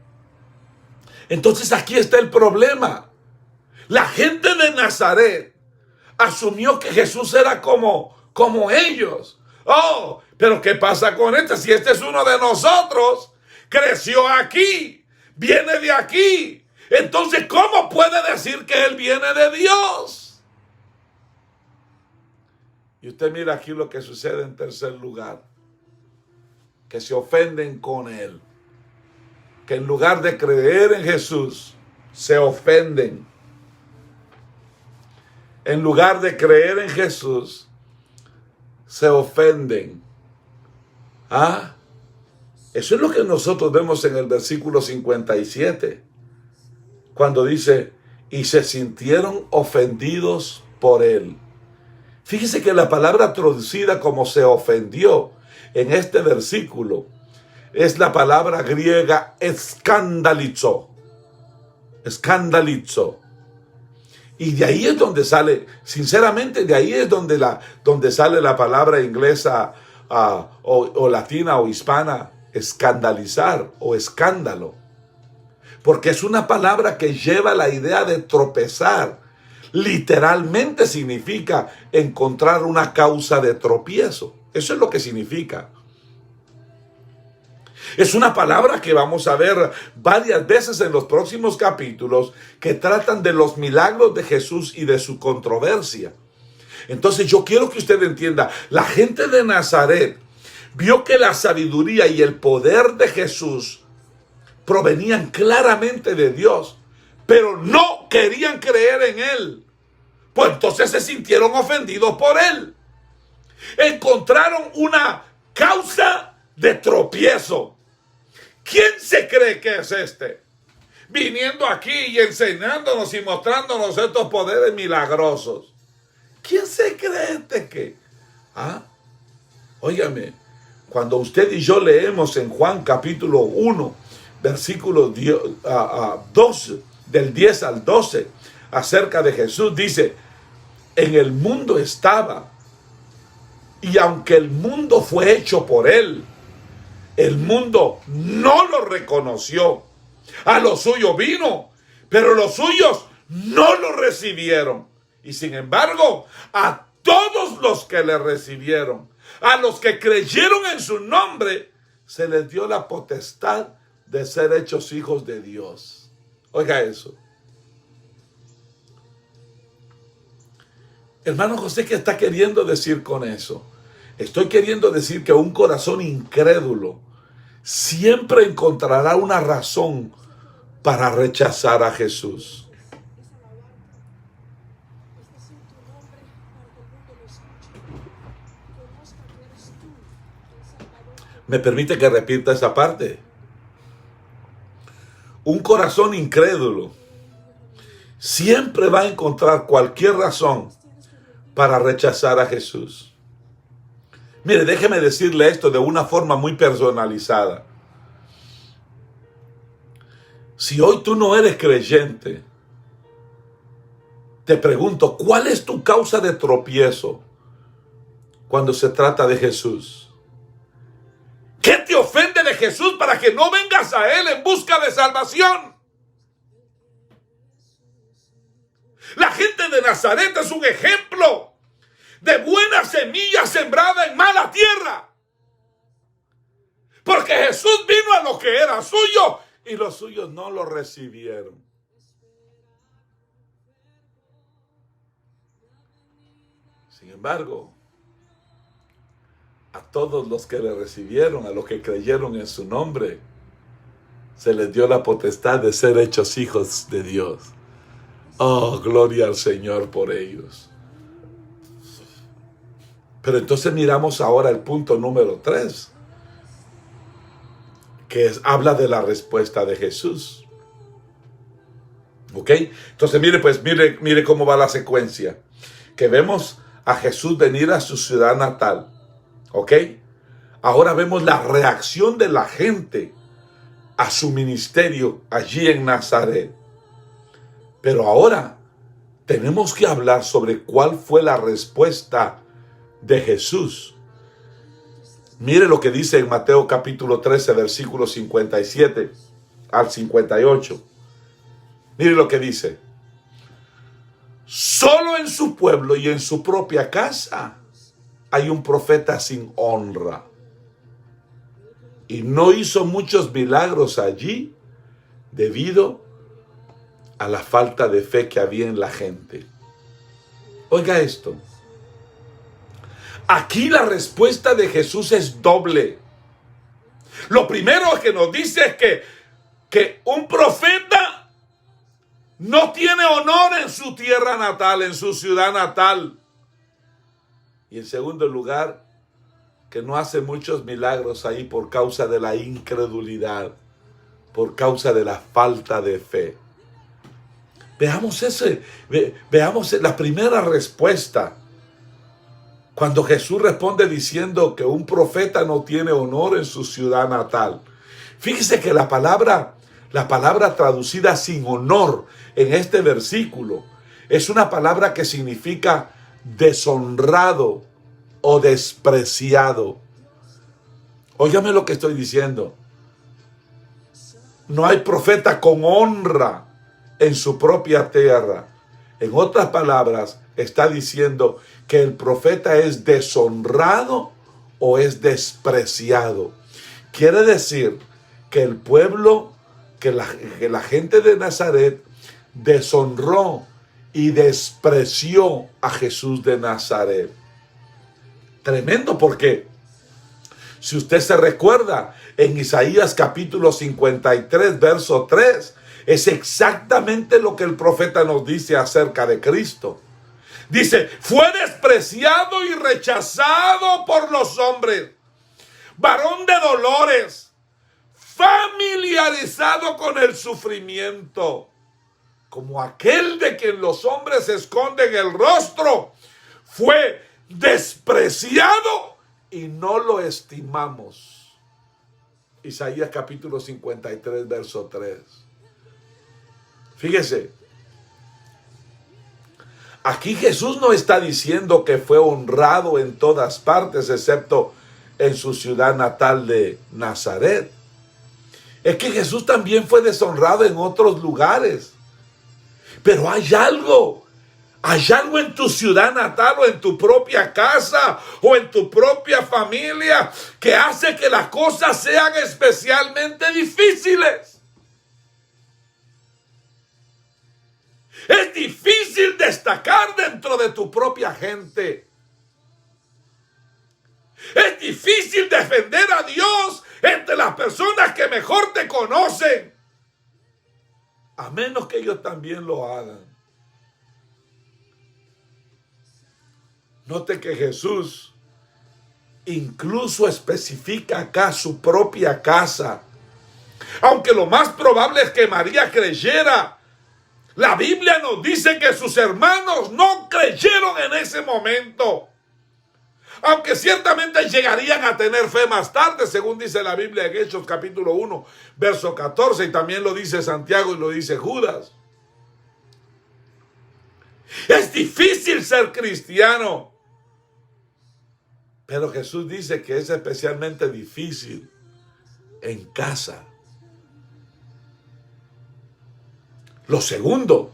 Entonces aquí está el problema. La gente de Nazaret asumió que Jesús era como ellos. Oh, pero ¿qué pasa con este? Si este es uno de nosotros, creció aquí, viene de aquí. Entonces, ¿cómo puede decir que él viene de Dios? Y usted mira aquí lo que sucede en tercer lugar. Que se ofenden con él. Que en lugar de creer en Jesús, se ofenden. En lugar de creer en Jesús, se ofenden. ¿Ah? Eso es lo que nosotros vemos en el versículo 57. Cuando dice, y se sintieron ofendidos por él. Fíjese que la palabra traducida como se ofendió en este versículo es la palabra griega escandalizo. Escandalizo. Y de ahí es donde sale, sinceramente, de ahí es donde sale la palabra inglesa o latina o hispana, escandalizar o escándalo. porque es una palabra que lleva la idea de tropezar. Literalmente significa encontrar una causa de tropiezo. Eso es lo que significa. Es una palabra que vamos a ver varias veces en los próximos capítulos que tratan de los milagros de Jesús y de su controversia. Entonces yo quiero que usted entienda, la gente de Nazaret vio que la sabiduría y el poder de Jesús provenían claramente de Dios, pero no querían creer en Él. Pues entonces se sintieron ofendidos por Él. Encontraron una causa de tropiezo. ¿Quién se cree que es este? Viniendo aquí y enseñándonos y mostrándonos estos poderes milagrosos. ¿Quién se cree este que? Óigame, cuando usted y yo leemos en Juan capítulo 1, versículo 12, del 10 al 12, acerca de Jesús, dice, en el mundo estaba, y aunque el mundo fue hecho por Él, el mundo no lo reconoció. A lo suyo vino, pero los suyos no lo recibieron. Y sin embargo, a todos los que le recibieron, a los que creyeron en su nombre, se les dio la potestad de ser hechos hijos de Dios. Oiga eso. Hermano José, ¿qué está queriendo decir con eso? Estoy queriendo decir que un corazón incrédulo siempre encontrará una razón para rechazar a Jesús. ¿Me permite que repita esa parte? Un corazón incrédulo siempre va a encontrar cualquier razón para rechazar a Jesús. Mire, déjeme decirle esto de una forma muy personalizada. Si hoy tú no eres creyente, te pregunto, ¿cuál es tu causa de tropiezo cuando se trata de Jesús? ¿Qué te ofende de Jesús para que no vengas a Él en busca de salvación? La gente de Nazaret es un ejemplo de buena semilla sembrada en mala tierra. Porque Jesús vino a lo que era suyo y los suyos no lo recibieron. Sin embargo, a todos los que le recibieron, a los que creyeron en su nombre, se les dio la potestad de ser hechos hijos de Dios. Oh, gloria al Señor por ellos. Pero entonces miramos ahora el punto número 3, que habla de la respuesta de Jesús. ¿Ok? Entonces mire cómo va la secuencia. Que vemos a Jesús venir a su ciudad natal. ¿Ok? Ahora vemos la reacción de la gente a su ministerio allí en Nazaret. Pero ahora tenemos que hablar sobre cuál fue la respuesta de Jesús. Mire lo que dice en Mateo capítulo 13, versículos 57 al 58. Mire lo que dice. Solo en su pueblo y en su propia casa hay un profeta sin honra. Y no hizo muchos milagros allí debido a la falta de fe que había en la gente. Oiga esto. Aquí la respuesta de Jesús es doble. Lo primero que nos dice es que un profeta no tiene honor en su tierra natal, en su ciudad natal. Y en segundo lugar, que no hace muchos milagros ahí por causa de la incredulidad, por causa de la falta de fe. Veamos la primera respuesta. Cuando Jesús responde diciendo que un profeta no tiene honor en su ciudad natal. Fíjese que la palabra traducida sin honor en este versículo es una palabra que significa deshonrado o despreciado. Óigame lo que estoy diciendo. No hay profeta con honra en su propia tierra. En otras palabras, está diciendo que el profeta es deshonrado o es despreciado. Quiere decir que el pueblo, que la gente de Nazaret deshonró y despreció a Jesús de Nazaret. Tremendo, porque si usted se recuerda, en Isaías capítulo 53, verso 3, es exactamente lo que el profeta nos dice acerca de Cristo. Dice, fue despreciado y rechazado por los hombres, varón de dolores, familiarizado con el sufrimiento, como aquel de quien los hombres esconden el rostro, fue despreciado y no lo estimamos. Isaías capítulo 53, verso 3. Fíjese, aquí Jesús no está diciendo que fue honrado en todas partes, excepto en su ciudad natal de Nazaret. Es que Jesús también fue deshonrado en otros lugares. Pero hay algo en tu ciudad natal o en tu propia casa o en tu propia familia que hace que las cosas sean especialmente difíciles. Es difícil destacar dentro de tu propia gente. Es difícil defender a Dios entre las personas que mejor te conocen, a menos que ellos también lo hagan. Note que Jesús incluso especifica acá su propia casa. Aunque lo más probable es que María creyera, la Biblia nos dice que sus hermanos no creyeron en ese momento. Aunque ciertamente llegarían a tener fe más tarde, según dice la Biblia en Hechos capítulo 1, verso 14, y también lo dice Santiago y lo dice Judas. Es difícil ser cristiano, pero Jesús dice que es especialmente difícil en casa. Lo segundo,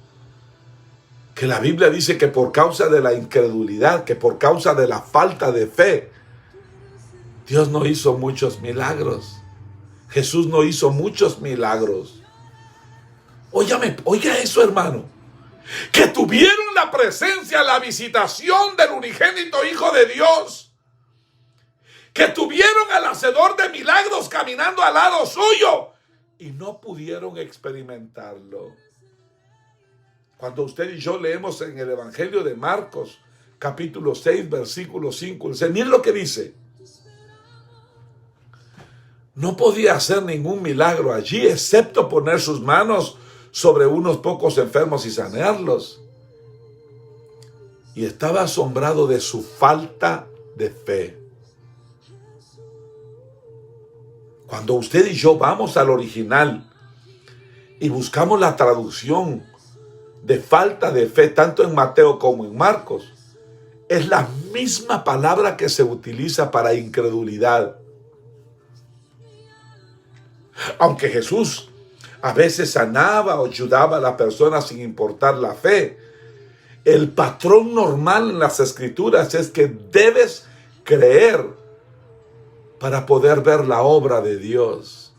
que la Biblia dice que por causa de la incredulidad, que por causa de la falta de fe, Dios no hizo muchos milagros. Jesús no hizo muchos milagros. Oiga eso, hermano. Que tuvieron la presencia, la visitación del unigénito Hijo de Dios. Que tuvieron al hacedor de milagros caminando al lado suyo y no pudieron experimentarlo. Cuando usted y yo leemos en el Evangelio de Marcos, capítulo 6, versículo 5, miren lo que dice. No podía hacer ningún milagro allí, excepto poner sus manos sobre unos pocos enfermos y sanarlos. Y estaba asombrado de su falta de fe. Cuando usted y yo vamos al original y buscamos la traducción de falta de fe, tanto en Mateo como en Marcos, es la misma palabra que se utiliza para incredulidad. Aunque Jesús a veces sanaba o ayudaba a la persona sin importar la fe, el patrón normal en las Escrituras es que debes creer para poder ver la obra de Dios.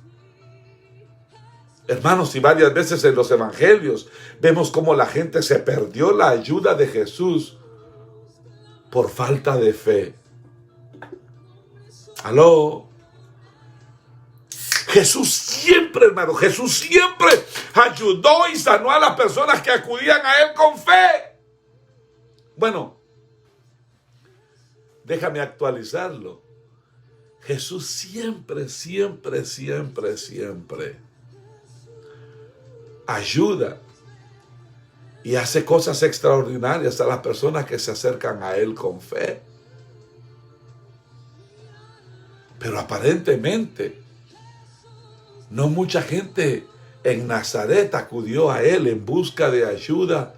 Hermanos, y varias veces en los evangelios vemos cómo la gente se perdió la ayuda de Jesús por falta de fe. ¿Aló? Jesús siempre, hermano, Jesús siempre ayudó y sanó a las personas que acudían a Él con fe. Bueno, déjame actualizarlo. Jesús siempre ayuda y hace cosas extraordinarias a las personas que se acercan a Él con fe. Pero aparentemente no mucha gente en Nazaret acudió a Él en busca de ayuda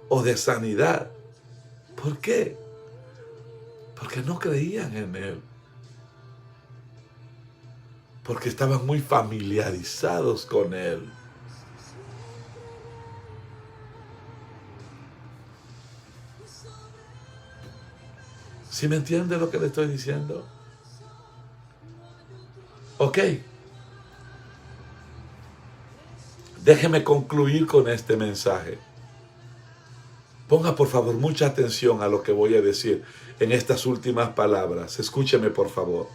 o de sanidad. ¿Por qué? Porque no creían en Él. porque estaban muy familiarizados con Él. ¿Sí me entiende lo que le estoy diciendo? Ok. Déjeme concluir con este mensaje. Ponga por favor mucha atención a lo que voy a decir en estas últimas palabras. Escúcheme por favor.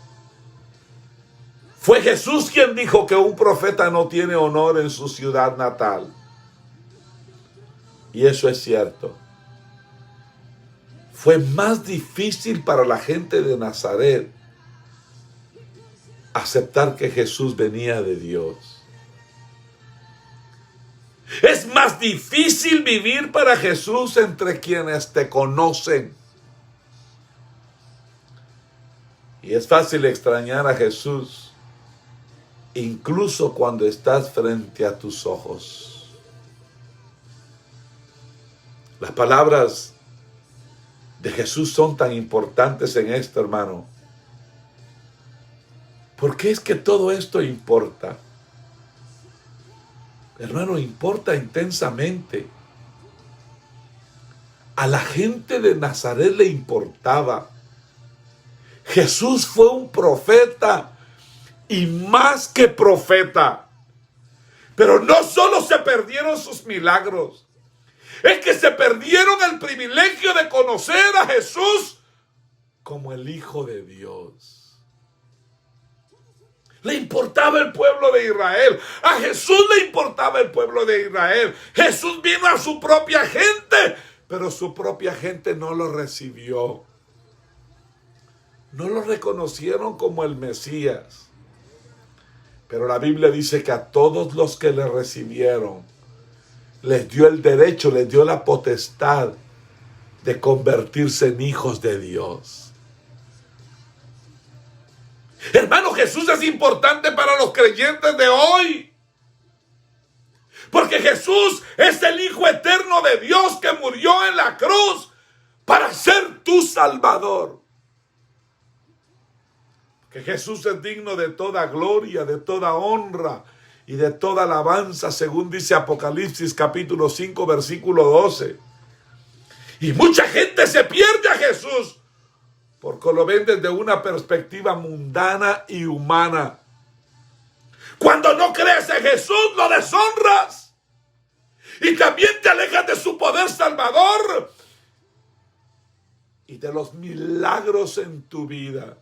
Fue Jesús quien dijo que un profeta no tiene honor en su ciudad natal. Y eso es cierto. Fue más difícil para la gente de Nazaret aceptar que Jesús venía de Dios. Es más difícil vivir para Jesús entre quienes te conocen. Y es fácil extrañar a Jesús, incluso cuando estás frente a tus ojos. Las palabras de Jesús son tan importantes en esto, hermano. ¿Por qué es que todo esto importa? Hermano, importa intensamente. A la gente de Nazaret le importaba. Jesús fue un profeta y más que profeta. Pero no solo se perdieron sus milagros, es que se perdieron el privilegio de conocer a Jesús como el Hijo de Dios. Le importaba el pueblo de Israel. A Jesús le importaba el pueblo de Israel. Jesús vino a su propia gente, pero su propia gente no lo recibió. No lo reconocieron como el Mesías. Pero la Biblia dice que a todos los que le recibieron, les dio el derecho, les dio la potestad de convertirse en hijos de Dios. Hermano, Jesús es importante para los creyentes de hoy. Porque Jesús es el Hijo eterno de Dios que murió en la cruz para ser tu Salvador. Que Jesús es digno de toda gloria, de toda honra y de toda alabanza, según dice Apocalipsis capítulo 5, versículo 12. Y mucha gente se pierde a Jesús porque lo ven desde una perspectiva mundana y humana. Cuando no crees en Jesús, lo deshonras. Y también te alejas de su poder salvador y de los milagros en tu vida.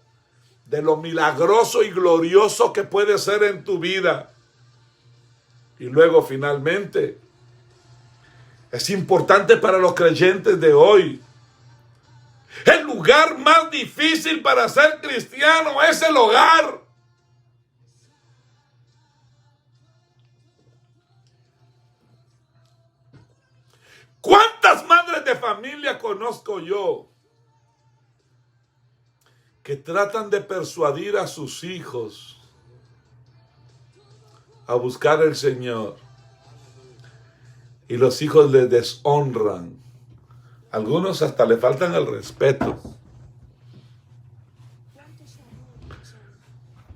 De lo milagroso y glorioso que puede ser en tu vida. Y luego finalmente, es importante para los creyentes de hoy. El lugar más difícil para ser cristiano es el hogar. ¿Cuántas madres de familia conozco yo que tratan de persuadir a sus hijos a buscar el Señor y los hijos les deshonran? Algunos hasta le faltan el respeto.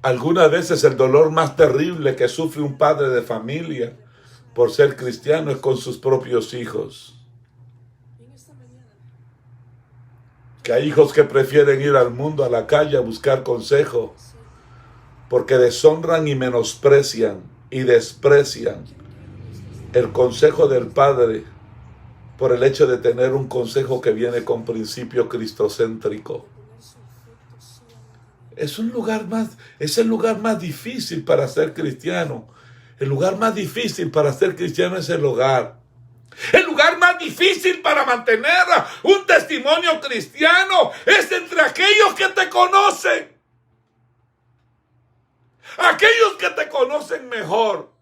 Algunas veces el dolor más terrible que sufre un padre de familia por ser cristiano es con sus propios hijos. Que hay hijos que prefieren ir al mundo, a la calle, a buscar consejo, porque deshonran y menosprecian y desprecian el consejo del Padre por el hecho de tener un consejo que viene con principio cristocéntrico. Es el lugar más difícil para ser cristiano. El lugar más difícil para ser cristiano es el hogar. El lugar más difícil para mantener un testimonio cristiano es entre aquellos que te conocen. Aquellos que te conocen mejor.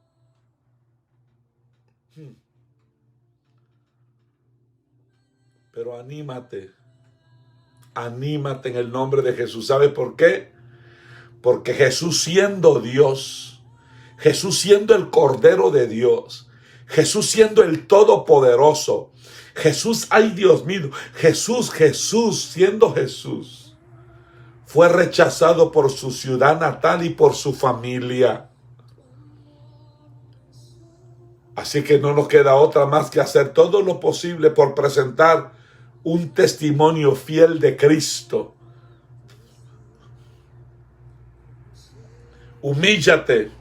Pero anímate. Anímate en el nombre de Jesús. ¿Sabe por qué? Porque Jesús siendo Dios, Jesús siendo el Cordero de Dios, Jesús siendo el Todopoderoso, Jesús, ay Dios mío, Jesús siendo Jesús, Fue rechazado por su ciudad natal y por su familia. Así que no nos queda otra más que hacer todo lo posible por presentar un testimonio fiel de Cristo. Humíllate,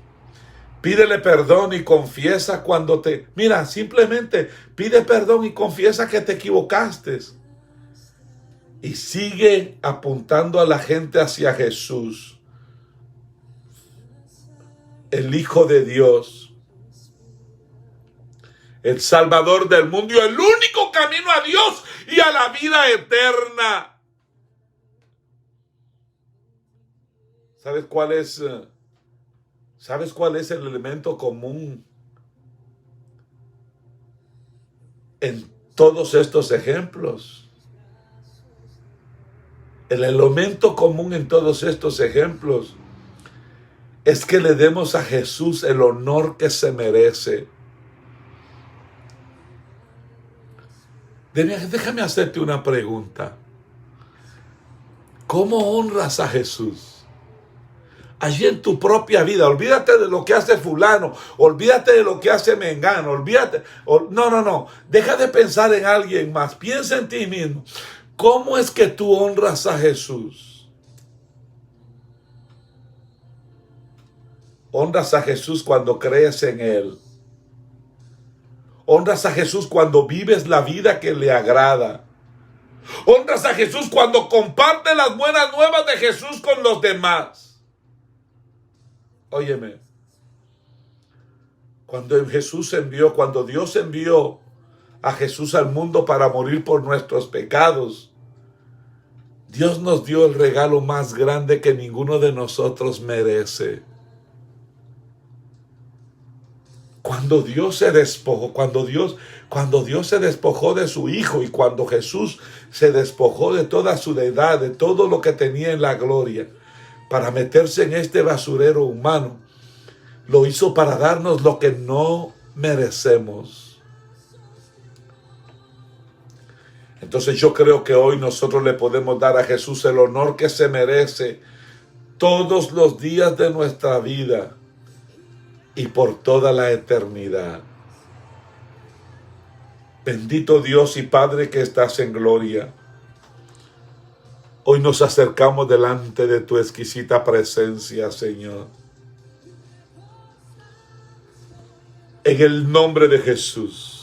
pídele perdón y confiesa cuando Mira, simplemente pide perdón y confiesa que te equivocaste. Y sigue apuntando a la gente hacia Jesús, el Hijo de Dios, el Salvador del mundo y el único camino a Dios y a la vida eterna. ¿Sabes cuál es el elemento común en todos estos ejemplos? El elemento común en todos estos ejemplos es que le demos a Jesús el honor que se merece. Déjame hacerte una pregunta. ¿Cómo honras a Jesús? Allí en tu propia vida. Olvídate de lo que hace fulano. Olvídate de lo que hace mengano. Olvídate. No. Deja de pensar en alguien más. Piensa en ti mismo. ¿Cómo es que tú honras a Jesús? Honras a Jesús cuando crees en Él. Honras a Jesús cuando vives la vida que le agrada. Honras a Jesús cuando compartes las buenas nuevas de Jesús con los demás. Óyeme, cuando Dios envió a Jesús al mundo para morir por nuestros pecados, Dios nos dio el regalo más grande que ninguno de nosotros merece. Cuando Dios se despojó de su Hijo y cuando Jesús se despojó de toda su deidad, de todo lo que tenía en la gloria, para meterse en este basurero humano, lo hizo para darnos lo que no merecemos. Entonces yo creo que hoy nosotros le podemos dar a Jesús el honor que se merece todos los días de nuestra vida y por toda la eternidad. Bendito Dios y Padre que estás en gloria. Hoy nos acercamos delante de tu exquisita presencia, Señor. En el nombre de Jesús.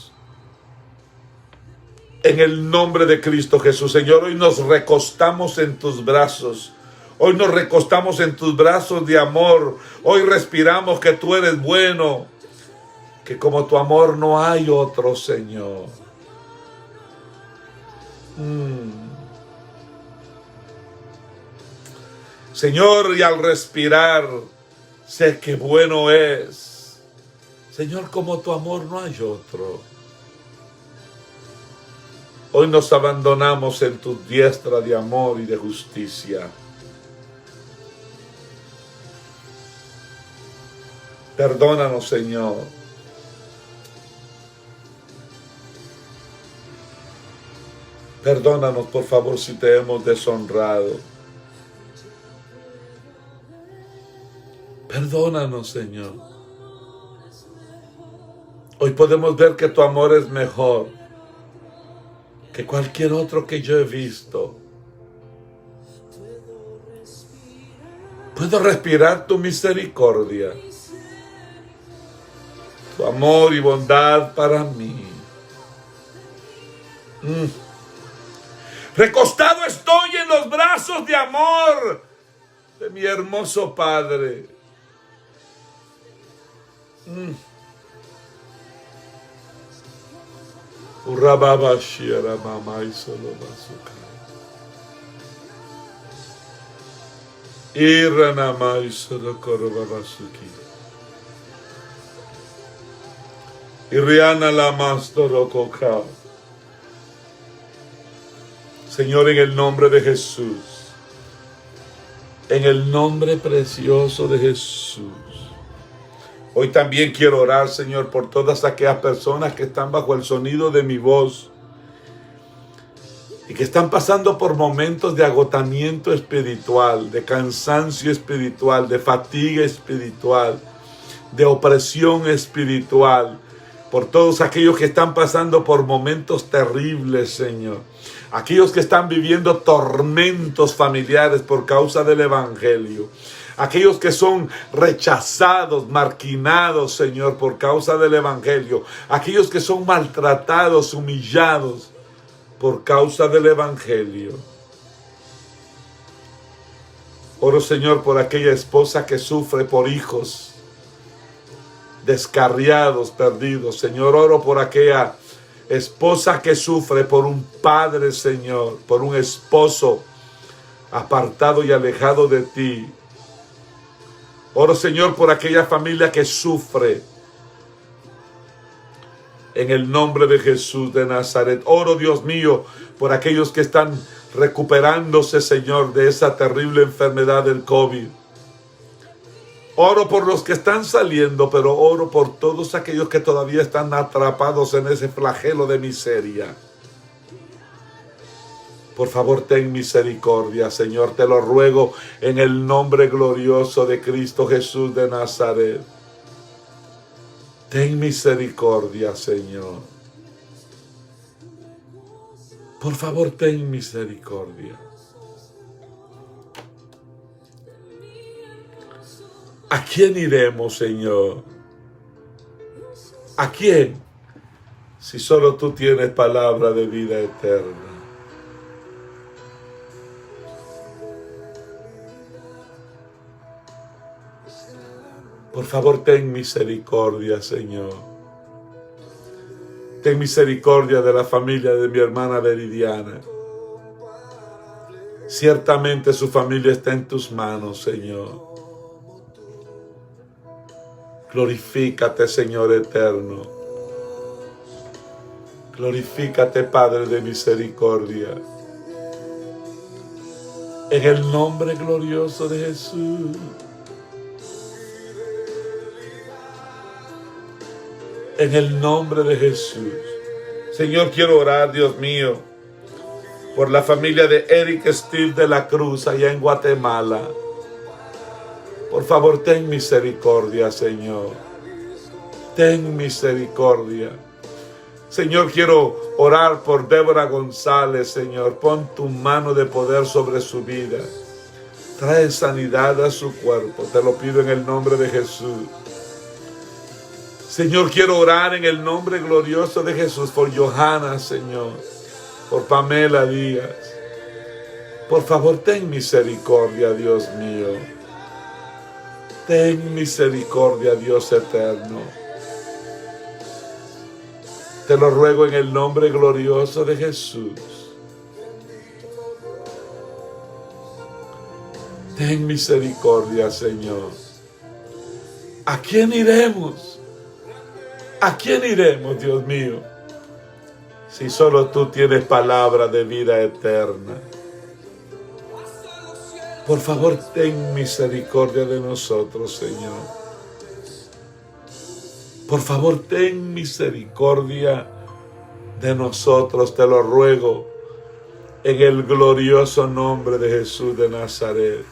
En el nombre de Cristo Jesús, Señor, hoy nos recostamos en tus brazos. Hoy nos recostamos en tus brazos de amor. Hoy respiramos que tú eres bueno. Que como tu amor no hay otro, Señor. Señor, y al respirar, sé que bueno es. Señor, como tu amor no hay otro. Hoy nos abandonamos en tu diestra de amor y de justicia. Perdónanos, Señor. Perdónanos, por favor, si te hemos deshonrado. Perdónanos, Señor. Hoy podemos ver que tu amor es mejor que cualquier otro que yo he visto. Puedo respirar tu misericordia, tu amor y bondad para mí. Recostado estoy en los brazos de amor de mi hermoso Padre. Urababa shiara mama isolo basuka. Irana ma isolo korobaba suki. Iriana la mastoro koka. Señor, en el nombre de Jesús, en el nombre precioso de Jesús, hoy también quiero orar, Señor, por todas aquellas personas que están bajo el sonido de mi voz y que están pasando por momentos de agotamiento espiritual, de cansancio espiritual, de fatiga espiritual, de opresión espiritual, por todos aquellos que están pasando por momentos terribles, Señor. Aquellos que están viviendo tormentos familiares por causa del Evangelio. Aquellos que son rechazados, marginados, Señor, por causa del Evangelio. Aquellos que son maltratados, humillados por causa del Evangelio. Oro, Señor, por aquella esposa que sufre por hijos descarriados, perdidos. Señor, oro por aquella esposa que sufre por un padre, Señor, por un esposo apartado y alejado de ti. Oro, Señor, por aquella familia que sufre. En el nombre de Jesús de Nazaret. Oro, Dios mío, por aquellos que están recuperándose, Señor, de esa terrible enfermedad del COVID. Oro por los que están saliendo, pero oro por todos aquellos que todavía están atrapados en ese flagelo de miseria. Por favor, ten misericordia, Señor, te lo ruego en el nombre glorioso de Cristo Jesús de Nazaret. Ten misericordia, Señor. Por favor, ten misericordia. ¿A quién iremos, Señor? ¿A quién? Si solo tú tienes palabra de vida eterna. Por favor, ten misericordia, Señor. Ten misericordia de la familia de mi hermana Veridiana. Ciertamente su familia está en tus manos, Señor. Glorifícate, Señor eterno. Glorifícate, Padre de misericordia. En el nombre glorioso de Jesús. En el nombre de Jesús. Señor, quiero orar, Dios mío, por la familia de Eric Steve de la Cruz allá en Guatemala. Por favor, ten misericordia, Señor. Ten misericordia. Señor, quiero orar por Débora González, Señor. Pon tu mano de poder sobre su vida. Trae sanidad a su cuerpo. Te lo pido en el nombre de Jesús. Señor, quiero orar en el nombre glorioso de Jesús por Johanna, Señor. Por Pamela Díaz. Por favor, ten misericordia, Dios mío. Ten misericordia, Dios eterno. Te lo ruego en el nombre glorioso de Jesús. Ten misericordia, Señor. ¿A quién iremos? ¿A quién iremos, Dios mío? Si solo tú tienes palabra de vida eterna. Por favor, ten misericordia de nosotros, Señor. Por favor, ten misericordia de nosotros, te lo ruego, en el glorioso nombre de Jesús de Nazaret.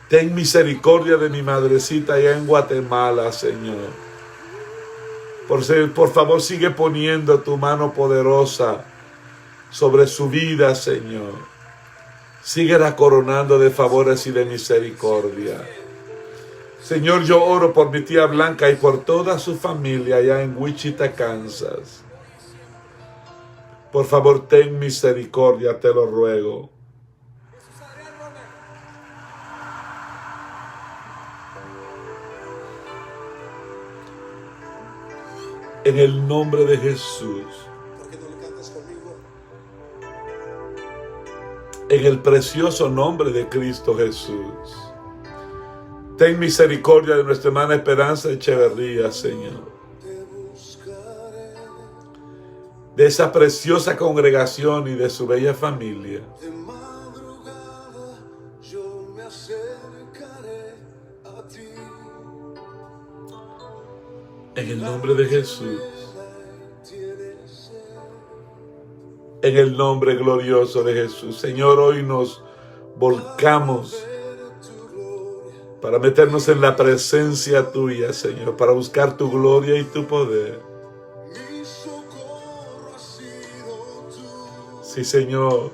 Ten misericordia de mi madrecita allá en Guatemala, Señor. Por favor, sigue poniendo tu mano poderosa sobre su vida, Señor. Síguela coronando de favores y de misericordia. Señor, yo oro por mi tía Blanca y por toda su familia allá en Wichita, Kansas. Por favor, ten misericordia, te lo ruego. En el nombre de Jesús. En el precioso nombre de Cristo Jesús. Ten misericordia de nuestra hermana Esperanza Echeverría, Señor. De esa preciosa congregación y de su bella familia. En el nombre de Jesús. En el nombre glorioso de Jesús. Señor, hoy nos volcamos para meternos en la presencia tuya, Señor, para buscar tu gloria y tu poder. Sí, Señor.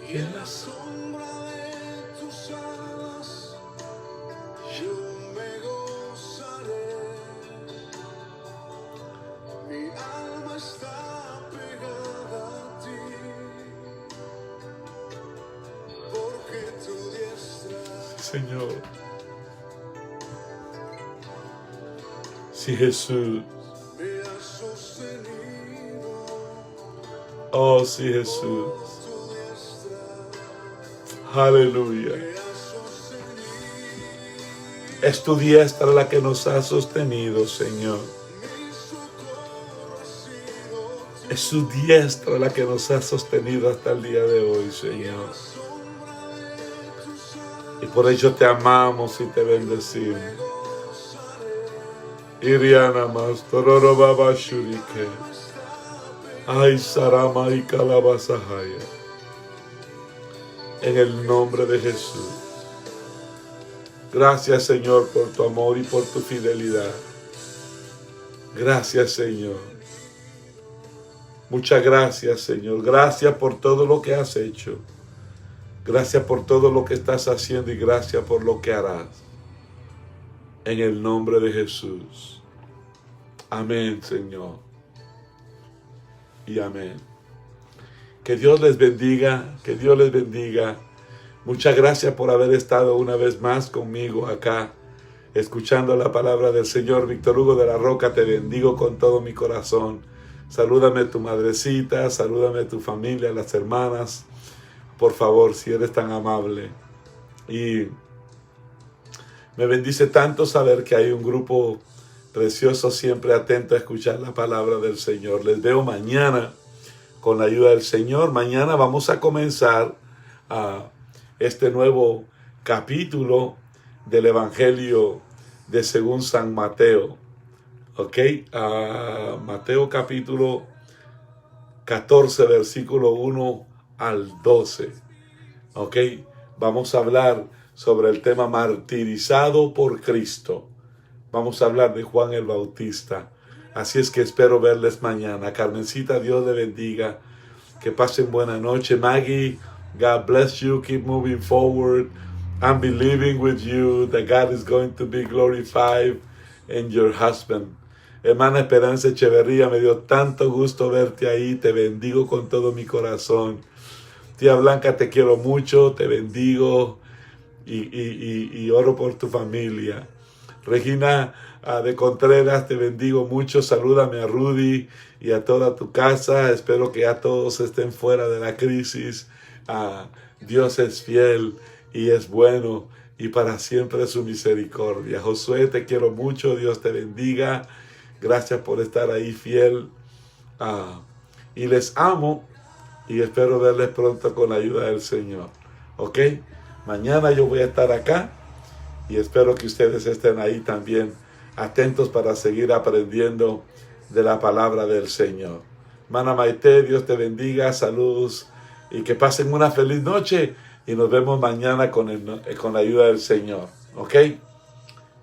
Y en la sombra de tus alas yo me gozaré. Mi alma está pegada a ti, porque tu diestra Señor. Sí, Jesús. me ha sostenido. Oh, sí, Jesús. Tu diestra Aleluya. me ha sostenido. Es tu diestra la que nos ha sostenido, Señor. Mi socorro ha sido tu Es su diestra la que nos ha sostenido hasta el día de hoy, Señor. sombra de tus alas. Y por ello te amamos y te bendecimos. Gozaré. Iriana más, tororo baba shurike. Ay, sarama y calabazahaya. En el nombre de Jesús. Gracias, Señor, por tu amor y por tu fidelidad. Gracias, Señor. Muchas gracias, Señor. Gracias por todo lo que has hecho. Gracias por todo lo que estás haciendo y gracias por lo que harás. En el nombre de Jesús. Amén, Señor. Y amén. Que Dios les bendiga, que Dios les bendiga. Muchas gracias por haber estado una vez más conmigo acá, escuchando la palabra del Señor. Víctor Hugo de la Roca, te bendigo con todo mi corazón. Salúdame tu madrecita, salúdame tu familia, las hermanas, por favor, si eres tan amable. Y me bendice tanto saber que hay un grupo precioso siempre atento a escuchar la palabra del Señor. Les veo mañana con la ayuda del Señor. Mañana vamos a comenzar este nuevo capítulo del Evangelio de según San Mateo. ¿Ok? Mateo capítulo 14, versículo 1 al 12. ¿Ok? Vamos a hablar sobre el tema martirizado por Cristo. Vamos a hablar de Juan el Bautista. Así es que espero verles mañana. Carmencita, Dios le bendiga. Que pasen buena noche. Maggie, God bless you. Keep moving forward. I'm believing with you that God is going to be glorified in your husband. Hermana Esperanza Echeverría, me dio tanto gusto verte ahí. Te bendigo con todo mi corazón. Tía Blanca, te quiero mucho. Te bendigo y oro por tu familia. Regina de Contreras, te bendigo mucho. Salúdame a Rudy y a toda tu casa. Espero que ya todos estén fuera de la crisis. Dios es fiel y es bueno y para siempre su misericordia. Josué, te quiero mucho. Dios te bendiga. Gracias por estar ahí fiel. Y les amo y espero verles pronto con la ayuda del Señor. ¿Ok? Mañana yo voy a estar acá. Y espero que ustedes estén ahí también, atentos para seguir aprendiendo de la palabra del Señor. Hermana Maite, Dios te bendiga, saludos y que pasen una feliz noche. Y nos vemos mañana con la ayuda del Señor. ¿Ok?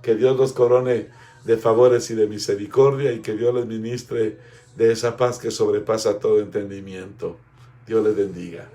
Que Dios los corone de favores y de misericordia y que Dios les ministre de esa paz que sobrepasa todo entendimiento. Dios les bendiga.